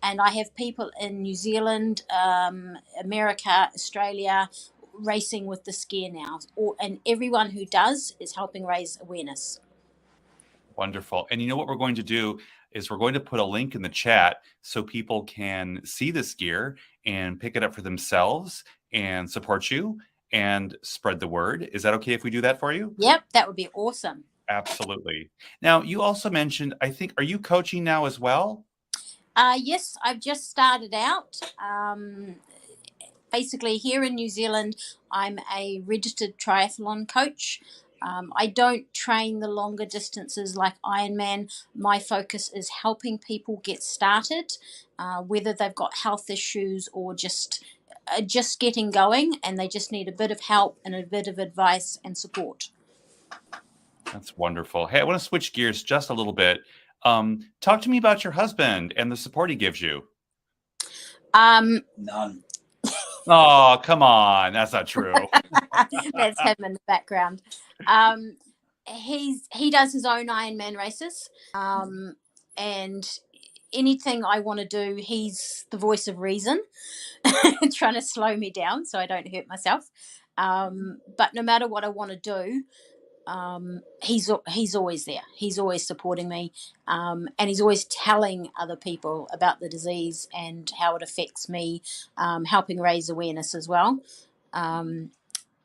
And I have people in New Zealand, America, Australia, racing with the skier now. And everyone who does is helping raise awareness. Wonderful. And you know what we're going to do is we're going to put a link in the chat so people can see this gear and pick it up for themselves and support you and spread the word. Is that okay if we do that for you? Yep, that would be awesome. Absolutely. Now, you also mentioned, I think, are you coaching now as well? Yes, I've just started out. Basically, here in New Zealand, I'm a registered triathlon coach. I don't train the longer distances like Ironman. My focus is helping people get started, whether they've got health issues or just getting going, and they just need a bit of help and a bit of advice and support. That's wonderful. Hey, I want to switch gears just a little bit. Talk to me about your husband and the support he gives you. None. Oh, come on. That's not true. That's him in the background. He does his own Ironman races, and anything I want to do, he's the voice of reason, trying to slow me down so I don't hurt myself. But no matter what I want to do, he's always there. He's always supporting me, and he's always telling other people about the disease and how it affects me, helping raise awareness as well.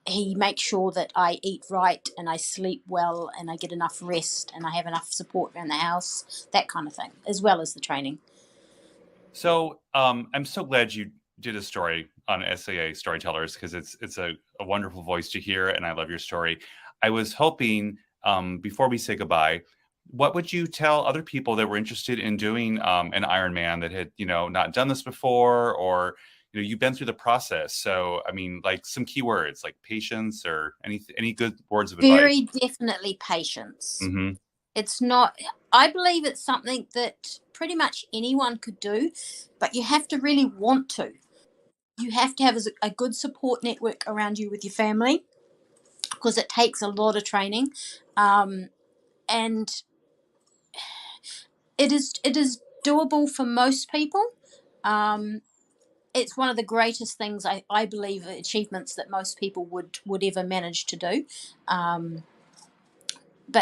He makes sure that I eat right and I sleep well and I get enough rest and I have enough support around the house, that kind of thing, as well as the training. So I'm so glad you did a story on SAA Storytellers because it's a wonderful voice to hear, and I love your story. I was hoping, before we say goodbye, what would you tell other people that were interested in doing an Ironman that had, not done this before, or, you've been through the process? So, I mean, like some key words like patience or any good words of advice? Very definitely patience. Mm-hmm. It's not, I believe it's something that pretty much anyone could do, but you have to really want to. You have to have a good support network around you with your family, because it takes a lot of training, and it is doable for most people. It's one of the greatest things I believe achievements that most people would ever manage to do. But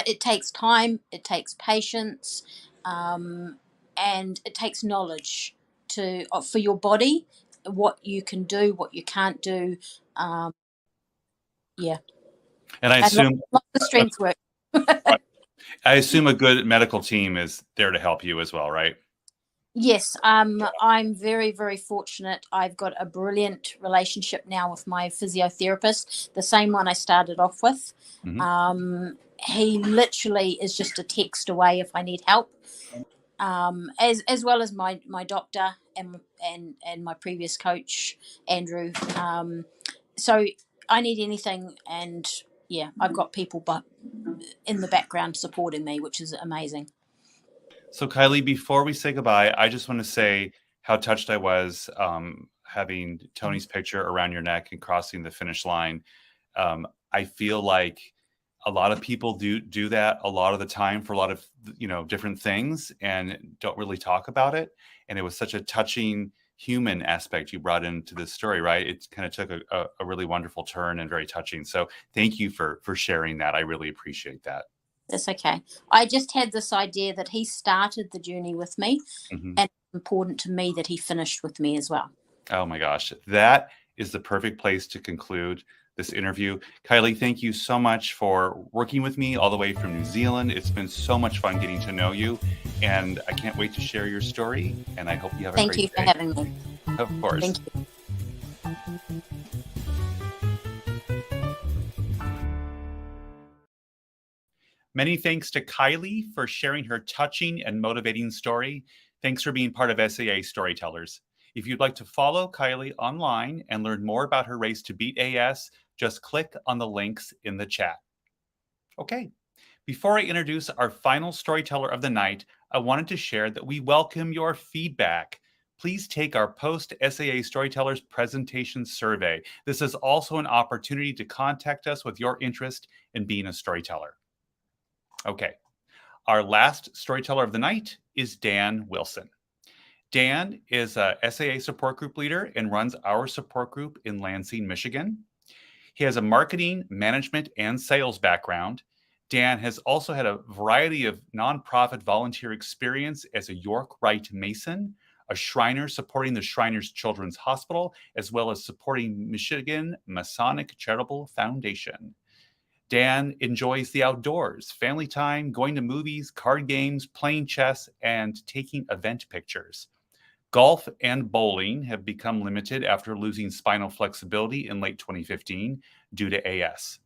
it takes time, it takes patience, and it takes knowledge for your body, what you can do, what you can't do. Yeah. And I assume lots of strength work. I assume a good medical team is there to help you as well, right? Yes, I'm very, very fortunate. I've got a brilliant relationship now with my physiotherapist, the same one I started off with. Mm-hmm. He literally is just a text away if I need help, as well as my doctor and my previous coach, Andrew. So I need anything, and yeah, I've got people in the background supporting me, which is amazing. So Kylie, before we say goodbye, I just want to say how touched I was having Tony's picture around your neck and crossing the finish line. I feel like a lot of people do that a lot of the time for a lot of different things and don't really talk about it. And it was such a touching human aspect you brought into this story, right? It kind of took a really wonderful turn and very touching. So thank you for sharing that. I really appreciate that. That's okay. I just had this idea that he started the journey with me, Mm-hmm. and it's important to me that he finished with me as well. Oh my gosh, that is the perfect place to conclude this interview. Kylie, thank you so much for working with me all the way from New Zealand. It's been so much fun getting to know you, and I can't wait to share your story, and I hope you have a great day. Thank you for having me. Of course. Thank you. Many thanks to Kylie for sharing her touching and motivating story. Thanks for being part of SAA Storytellers. If you'd like to follow Kylie online and learn more about her race to beat AS, just click on the links in the chat. Okay, before I introduce our final storyteller of the night, I wanted to share that we welcome your feedback. Please take our post-SAA Storytellers presentation survey. This is also an opportunity to contact us with your interest in being a storyteller. Okay, our last storyteller of the night is Dan Wilson. Dan is a SAA support group leader and runs our support group in Lansing, Michigan. He has a marketing, management, and sales background. Dan has also had a variety of nonprofit volunteer experience as a York Rite Mason, a Shriner supporting the Shriners Children's Hospital, as well as supporting Michigan Masonic Charitable Foundation. Dan enjoys the outdoors, family time, going to movies, card games, playing chess, and taking event pictures. Golf and bowling have become limited after losing spinal flexibility in late 2015 due to AS.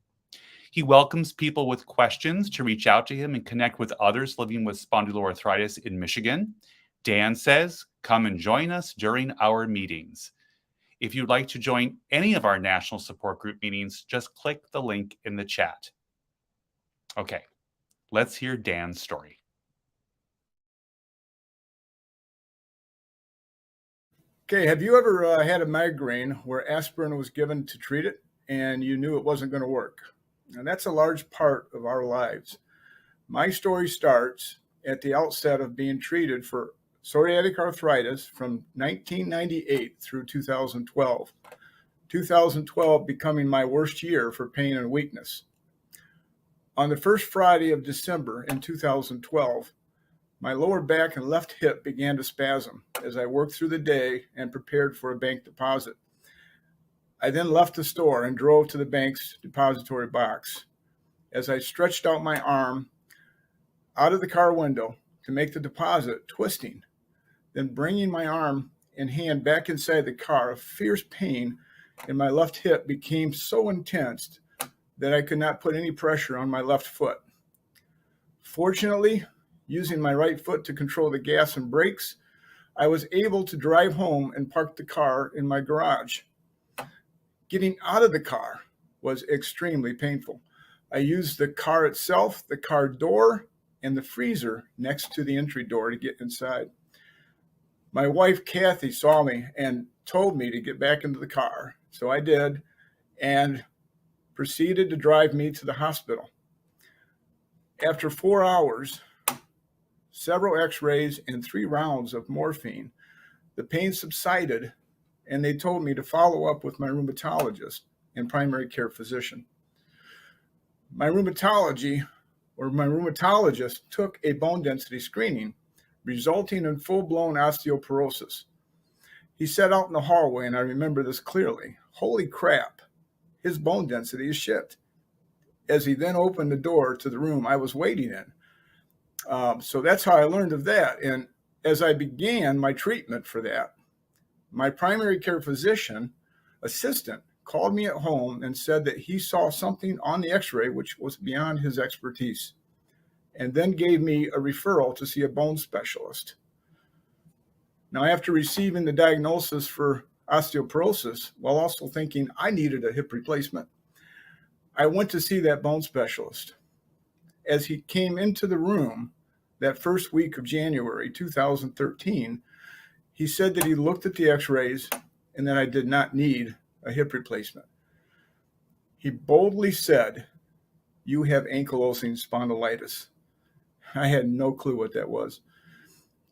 He welcomes people with questions to reach out to him and connect with others living with spondyloarthritis in Michigan. Dan says, come and join us during our meetings. If you'd like to join any of our national support group meetings, just click the link in the chat. Okay, let's hear Dan's story. Okay, have you ever had a migraine where aspirin was given to treat it and you knew it wasn't going to work? And that's a large part of our lives. My story starts at the outset of being treated for psoriatic arthritis from 1998 through 2012. 2012 becoming my worst year for pain and weakness. On the first Friday of December in 2012, my lower back and left hip began to spasm as I worked through the day and prepared for a bank deposit. I then left the store and drove to the bank's depository box. As I stretched out my arm out of the car window to make the deposit, twisting, then bringing my arm and hand back inside the car, a fierce pain in my left hip became so intense that I could not put any pressure on my left foot. Fortunately, using my right foot to control the gas and brakes, I was able to drive home and park the car in my garage. Getting out of the car was extremely painful. I used the car itself, the car door, and the freezer next to the entry door to get inside. My wife, Kathy, saw me and told me to get back into the car. So I did, and proceeded to drive me to the hospital. After 4 hours, several x-rays, and 3 rounds of morphine, the pain subsided, and they told me to follow up with my rheumatologist and primary care physician. My rheumatologist took a bone density screening, resulting in full-blown osteoporosis. He said out in the hallway, and I remember this clearly, "Holy crap, his bone density is shit," as he then opened the door to the room I was waiting in. So that's how I learned of that. And as I began my treatment for that, my primary care physician assistant called me at home and said that he saw something on the x-ray which was beyond his expertise, and then gave me a referral to see a bone specialist. Now, after receiving the diagnosis for osteoporosis, while also thinking I needed a hip replacement, I went to see that bone specialist. As he came into the room that first week of January 2013, he said that he looked at the x-rays and that I did not need a hip replacement. He boldly said, "You have ankylosing spondylitis." I had no clue what that was.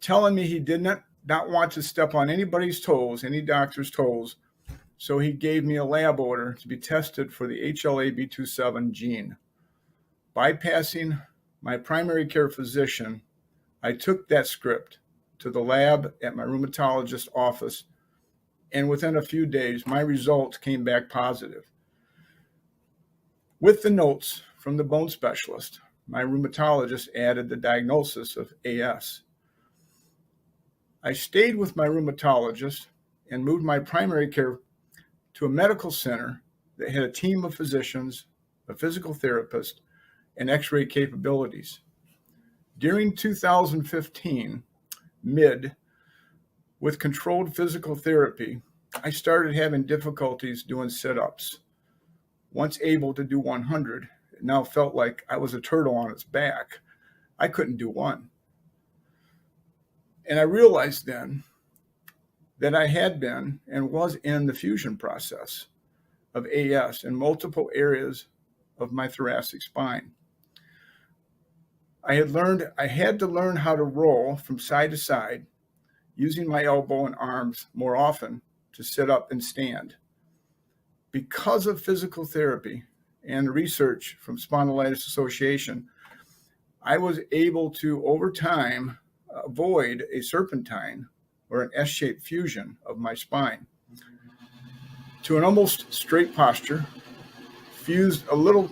Telling me he did not want to step on anybody's toes, any doctor's toes, so he gave me a lab order to be tested for the HLA-B27 gene. Bypassing my primary care physician, I took that script to the lab at my rheumatologist's office, and within a few days, my results came back positive. With the notes from the bone specialist, my rheumatologist added the diagnosis of AS. I stayed with my rheumatologist and moved my primary care to a medical center that had a team of physicians, a physical therapist, and x-ray capabilities. During 2015, with controlled physical therapy, I started having difficulties doing sit-ups. Once able to do 100, it now felt like I was a turtle on its back. I couldn't do one. And I realized then that I had been and was in the fusion process of AS in multiple areas of my thoracic spine. I had to learn how to roll from side to side using my elbow and arms more often to sit up and stand. Because of physical therapy and research from Spondylitis Association, I was able to, over time, avoid a serpentine or an S-shaped fusion of my spine to an almost straight posture, fused a little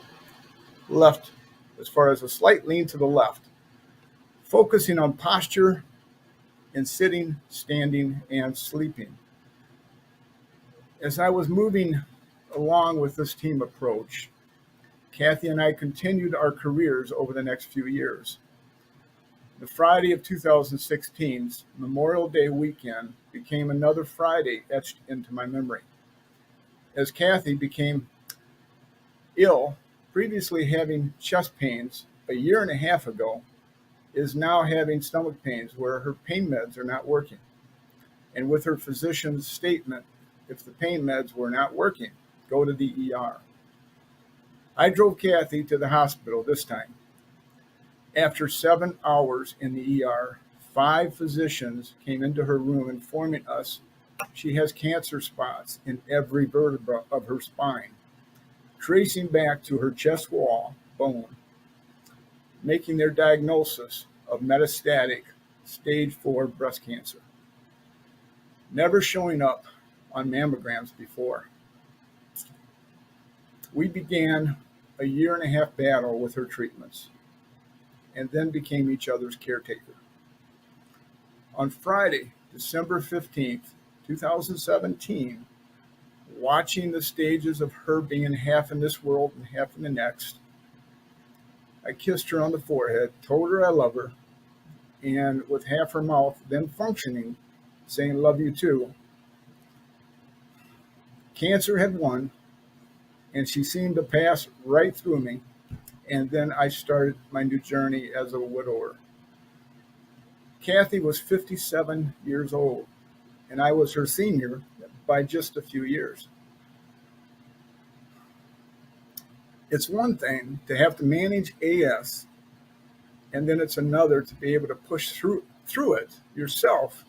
left as far as a slight lean to the left, focusing on posture in sitting, standing, and sleeping. As I was moving along with this team approach, Kathy and I continued our careers over the next few years. The Friday of 2016's Memorial Day weekend became another Friday etched into my memory. As Kathy became ill, previously having chest pains a year and a half ago, is now having stomach pains where her pain meds are not working. And with her physician's statement, if the pain meds were not working, go to the ER. I drove Kathy to the hospital this time. After 7 hours in the ER, 5 physicians came into her room informing us she has cancer spots in every vertebra of her spine, tracing back to her chest wall bone, making their diagnosis of metastatic stage 4 breast cancer, never showing up on mammograms before. We began a 1.5 year battle with her treatments and then became each other's caretaker. On Friday, December 15th, 2017, watching the stages of her being half in this world and half in the next, I kissed her on the forehead, told her I love her, and with half her mouth then functioning, saying, "Love you too." Cancer had won, and she seemed to pass right through me, and then I started my new journey as a widower. Kathy was 57 years old, and I was her senior by just a few years. It's one thing to have to manage AS, and then it's another to be able to push through it yourself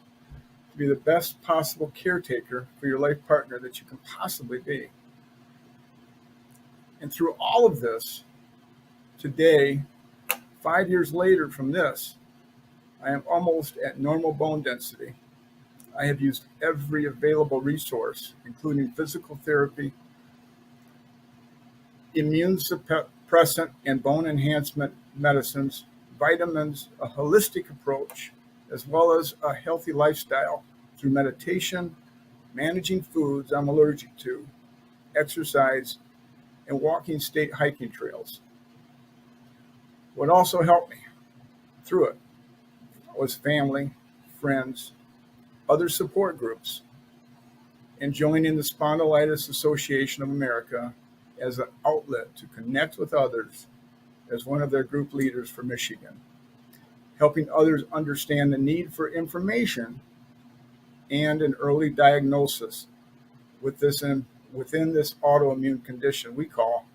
to be the best possible caretaker for your life partner that you can possibly be. And through all of this, today, 5 years later from this, I am almost at normal bone density. I have used every available resource, including physical therapy, immune suppressant and bone enhancement medicines, vitamins, a holistic approach, as well as a healthy lifestyle through meditation, managing foods I'm allergic to, exercise, and walking state hiking trails. What also helped me through it was family, friends, other support groups, and joining the Spondylitis Association of America as an outlet to connect with others as one of their group leaders for Michigan, helping others understand the need for information and an early diagnosis within this autoimmune condition we call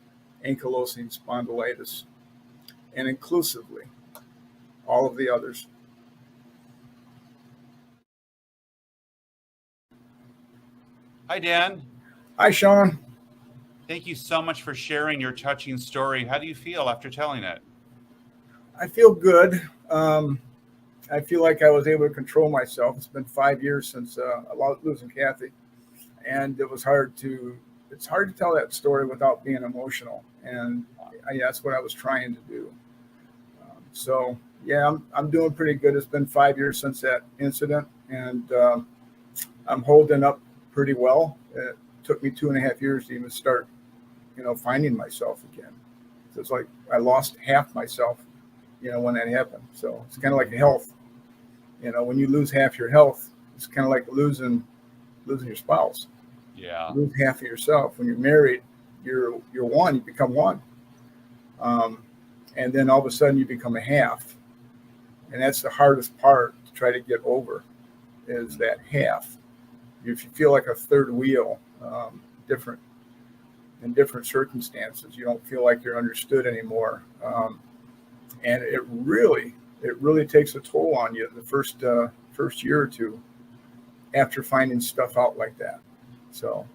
ankylosing spondylitis, and inclusively all of the others. Hi, Dan. Hi, Sean. Thank you so much for sharing your touching story. How do you feel after telling it? I feel good. I feel like I was able to control myself. It's been 5 years since losing Kathy, and it's hard to tell that story without being emotional, and that's what I was trying to do. So yeah, I'm doing pretty good. It's been 5 years since that incident, and I'm holding up pretty well. It took me 2.5 years to even start, finding myself again. So it's like I lost half myself, when that happened. So it's kind of like health. When you lose half your health, it's kind of like losing your spouse. Yeah. You lose half of yourself. When you're married, you're one. You become one. And then all of a sudden you become a half. And that's the hardest part to try to get over, is that half. If you feel like a third wheel, in different circumstances, you don't feel like you're understood anymore. And it really takes a toll on you the first year or two. after finding stuff out like that. So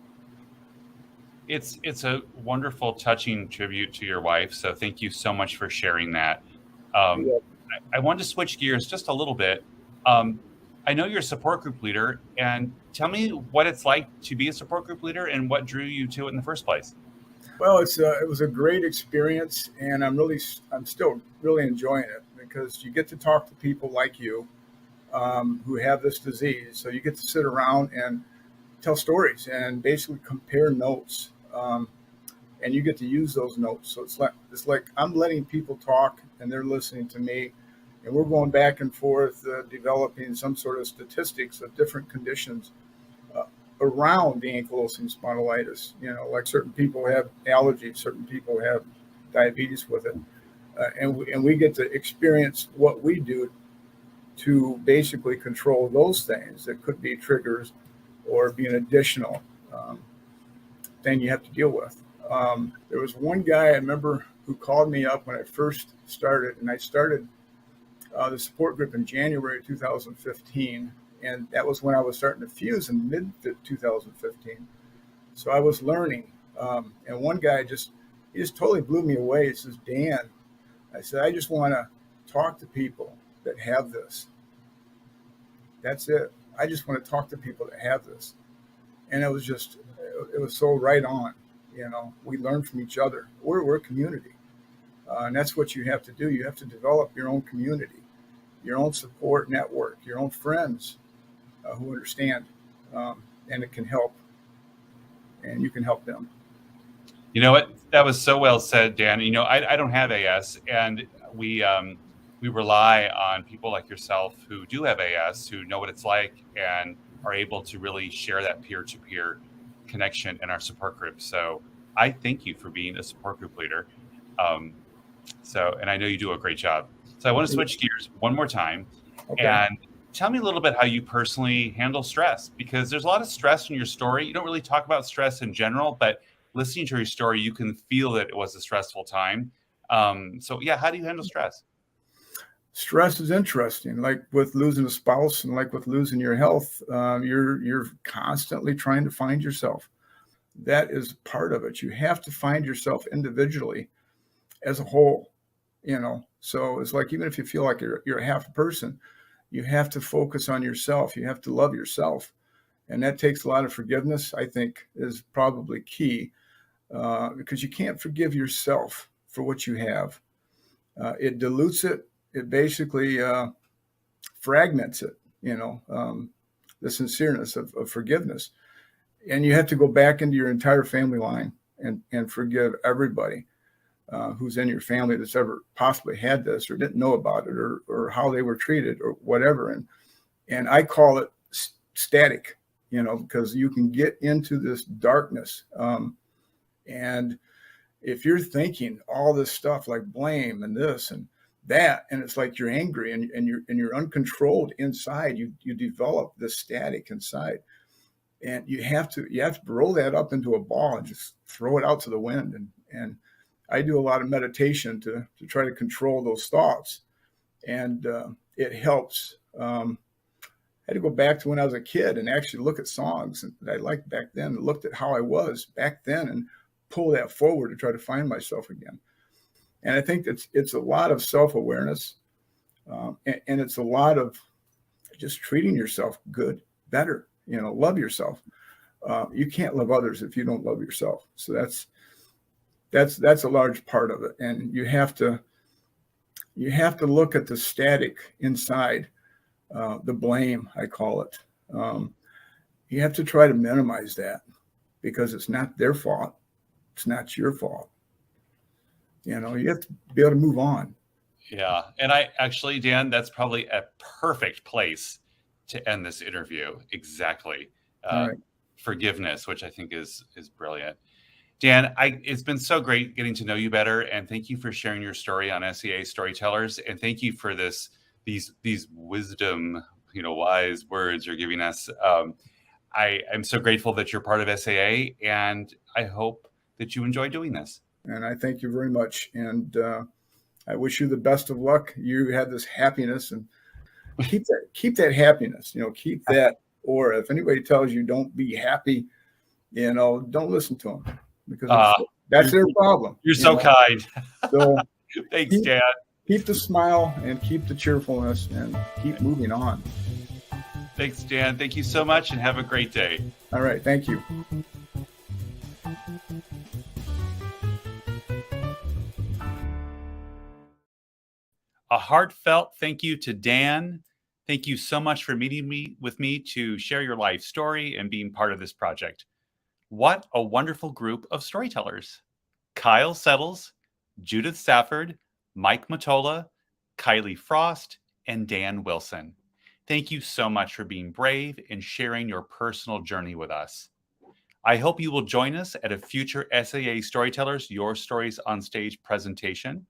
it's a wonderful, touching tribute to your wife. So thank you so much for sharing that. yeah. I want to switch gears just a little bit. I know you're a support group leader, and tell me what it's like to be a support group leader and what drew you to it in the first place. Well, it was a great experience, and I'm still really enjoying it because you get to talk to people like you who have this disease. So you get to sit around and tell stories and basically compare notes, and you get to use those notes. So it's like I'm letting people talk, and they're listening to me, and we're going back and forth, developing some sort of statistics of different conditions around the ankylosing spondylitis. Like certain people have allergies, certain people have diabetes with it, and we get to experience what we do to basically control those things that could be triggers or be an additional thing you have to deal with. There was one guy I remember who called me up when I first started, and I started the support group in January 2015, and that was when I was starting to fuse in mid 2015. So I was learning, and one guy just totally blew me away. He says, "Dan," I said, "I just want to talk to people that have this. That's it. I just want to talk to people that have this." And it was so right on. We learn from each other. We're a community, and that's what you have to do. You have to develop your own community, your own support network, your own friends who understand, and it can help, and you can help them. You know what? That was so well said, Dan. I don't have AS, and we rely on people like yourself who do have AS, who know what it's like and are able to really share that peer-to-peer connection in our support group. So I thank you for being a support group leader. And I know you do a great job. So I want to switch gears one more time. Okay. And tell me a little bit how you personally handle stress, because there's a lot of stress in your story. You don't really talk about stress in general, but listening to your story, you can feel that it was a stressful time. How do you handle stress? Stress is interesting. Like with losing a spouse and like with losing your health, you're constantly trying to find yourself. That is part of it. You have to find yourself individually as a whole, So it's like, even if you feel like you're a half a person, you have to focus on yourself. You have to love yourself. And that takes a lot of forgiveness, I think, is probably key, because you can't forgive yourself for what you have. It dilutes it. It basically fragments it, the sincereness of forgiveness. And you have to go back into your entire family line and forgive everybody who's in your family that's ever possibly had this or didn't know about it or how they were treated or whatever. And I call it static, because you can get into this darkness. And if you're thinking all this stuff like blame and this and that, and it's like you're angry and you're uncontrolled inside, you develop this static inside. And you have to roll that up into a ball and just throw it out to the wind. And I do a lot of meditation to try to control those thoughts, and it helps. I had to go back to when I was a kid and actually look at songs that I liked back then, and looked at how I was back then, and pull that forward to try to find myself again. And I think it's a lot of self-awareness, and it's a lot of just treating yourself good, better. Love yourself. You can't love others if you don't love yourself. So that's a large part of it. And you have to look at the static inside, the blame, I call it. You have to try to minimize that, because it's not their fault. It's not your fault. You have to be able to move on. Yeah. And I actually, Dan, that's probably a perfect place to end this interview. Exactly. All right. Forgiveness, which I think is brilliant. Dan, it's been so great getting to know you better, and thank you for sharing your story on SAA Storytellers, and thank you for these wisdom, wise words you're giving us. I'm so grateful that you're part of SAA, and I hope that you enjoy doing this. And I thank you very much, and I wish you the best of luck. You have this happiness, and keep that happiness. Keep that or if anybody tells you don't be happy, don't listen to them, because that's their problem. You're so kind. So Thanks, Dan. keep the smile and keep the cheerfulness and keep moving on. Thanks, Dan. Thank you so much and have a great day. All right. Thank you. A heartfelt thank you to Dan. Thank you so much for meeting with me to share your life story and being part of this project. What a wonderful group of storytellers. Kyle Settles, Judith Stafford, Mike Mottola, Kylie Frost, and Dan Wilson. Thank you so much for being brave and sharing your personal journey with us. I hope you will join us at a future SAA Storytellers Your Stories on Stage presentation.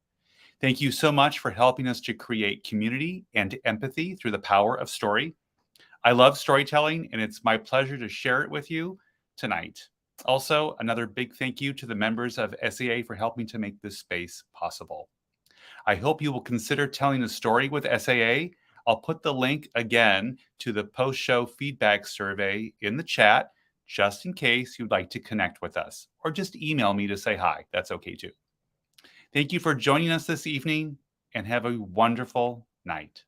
Thank you so much for helping us to create community and empathy through the power of story. I love storytelling, and it's my pleasure to share it with you tonight. Also, another big thank you to the members of SAA for helping to make this space possible. I hope you will consider telling a story with SAA. I'll put the link again to the post-show feedback survey in the chat, just in case you'd like to connect with us, or just email me to say hi. That's okay too. Thank you for joining us this evening, and have a wonderful night.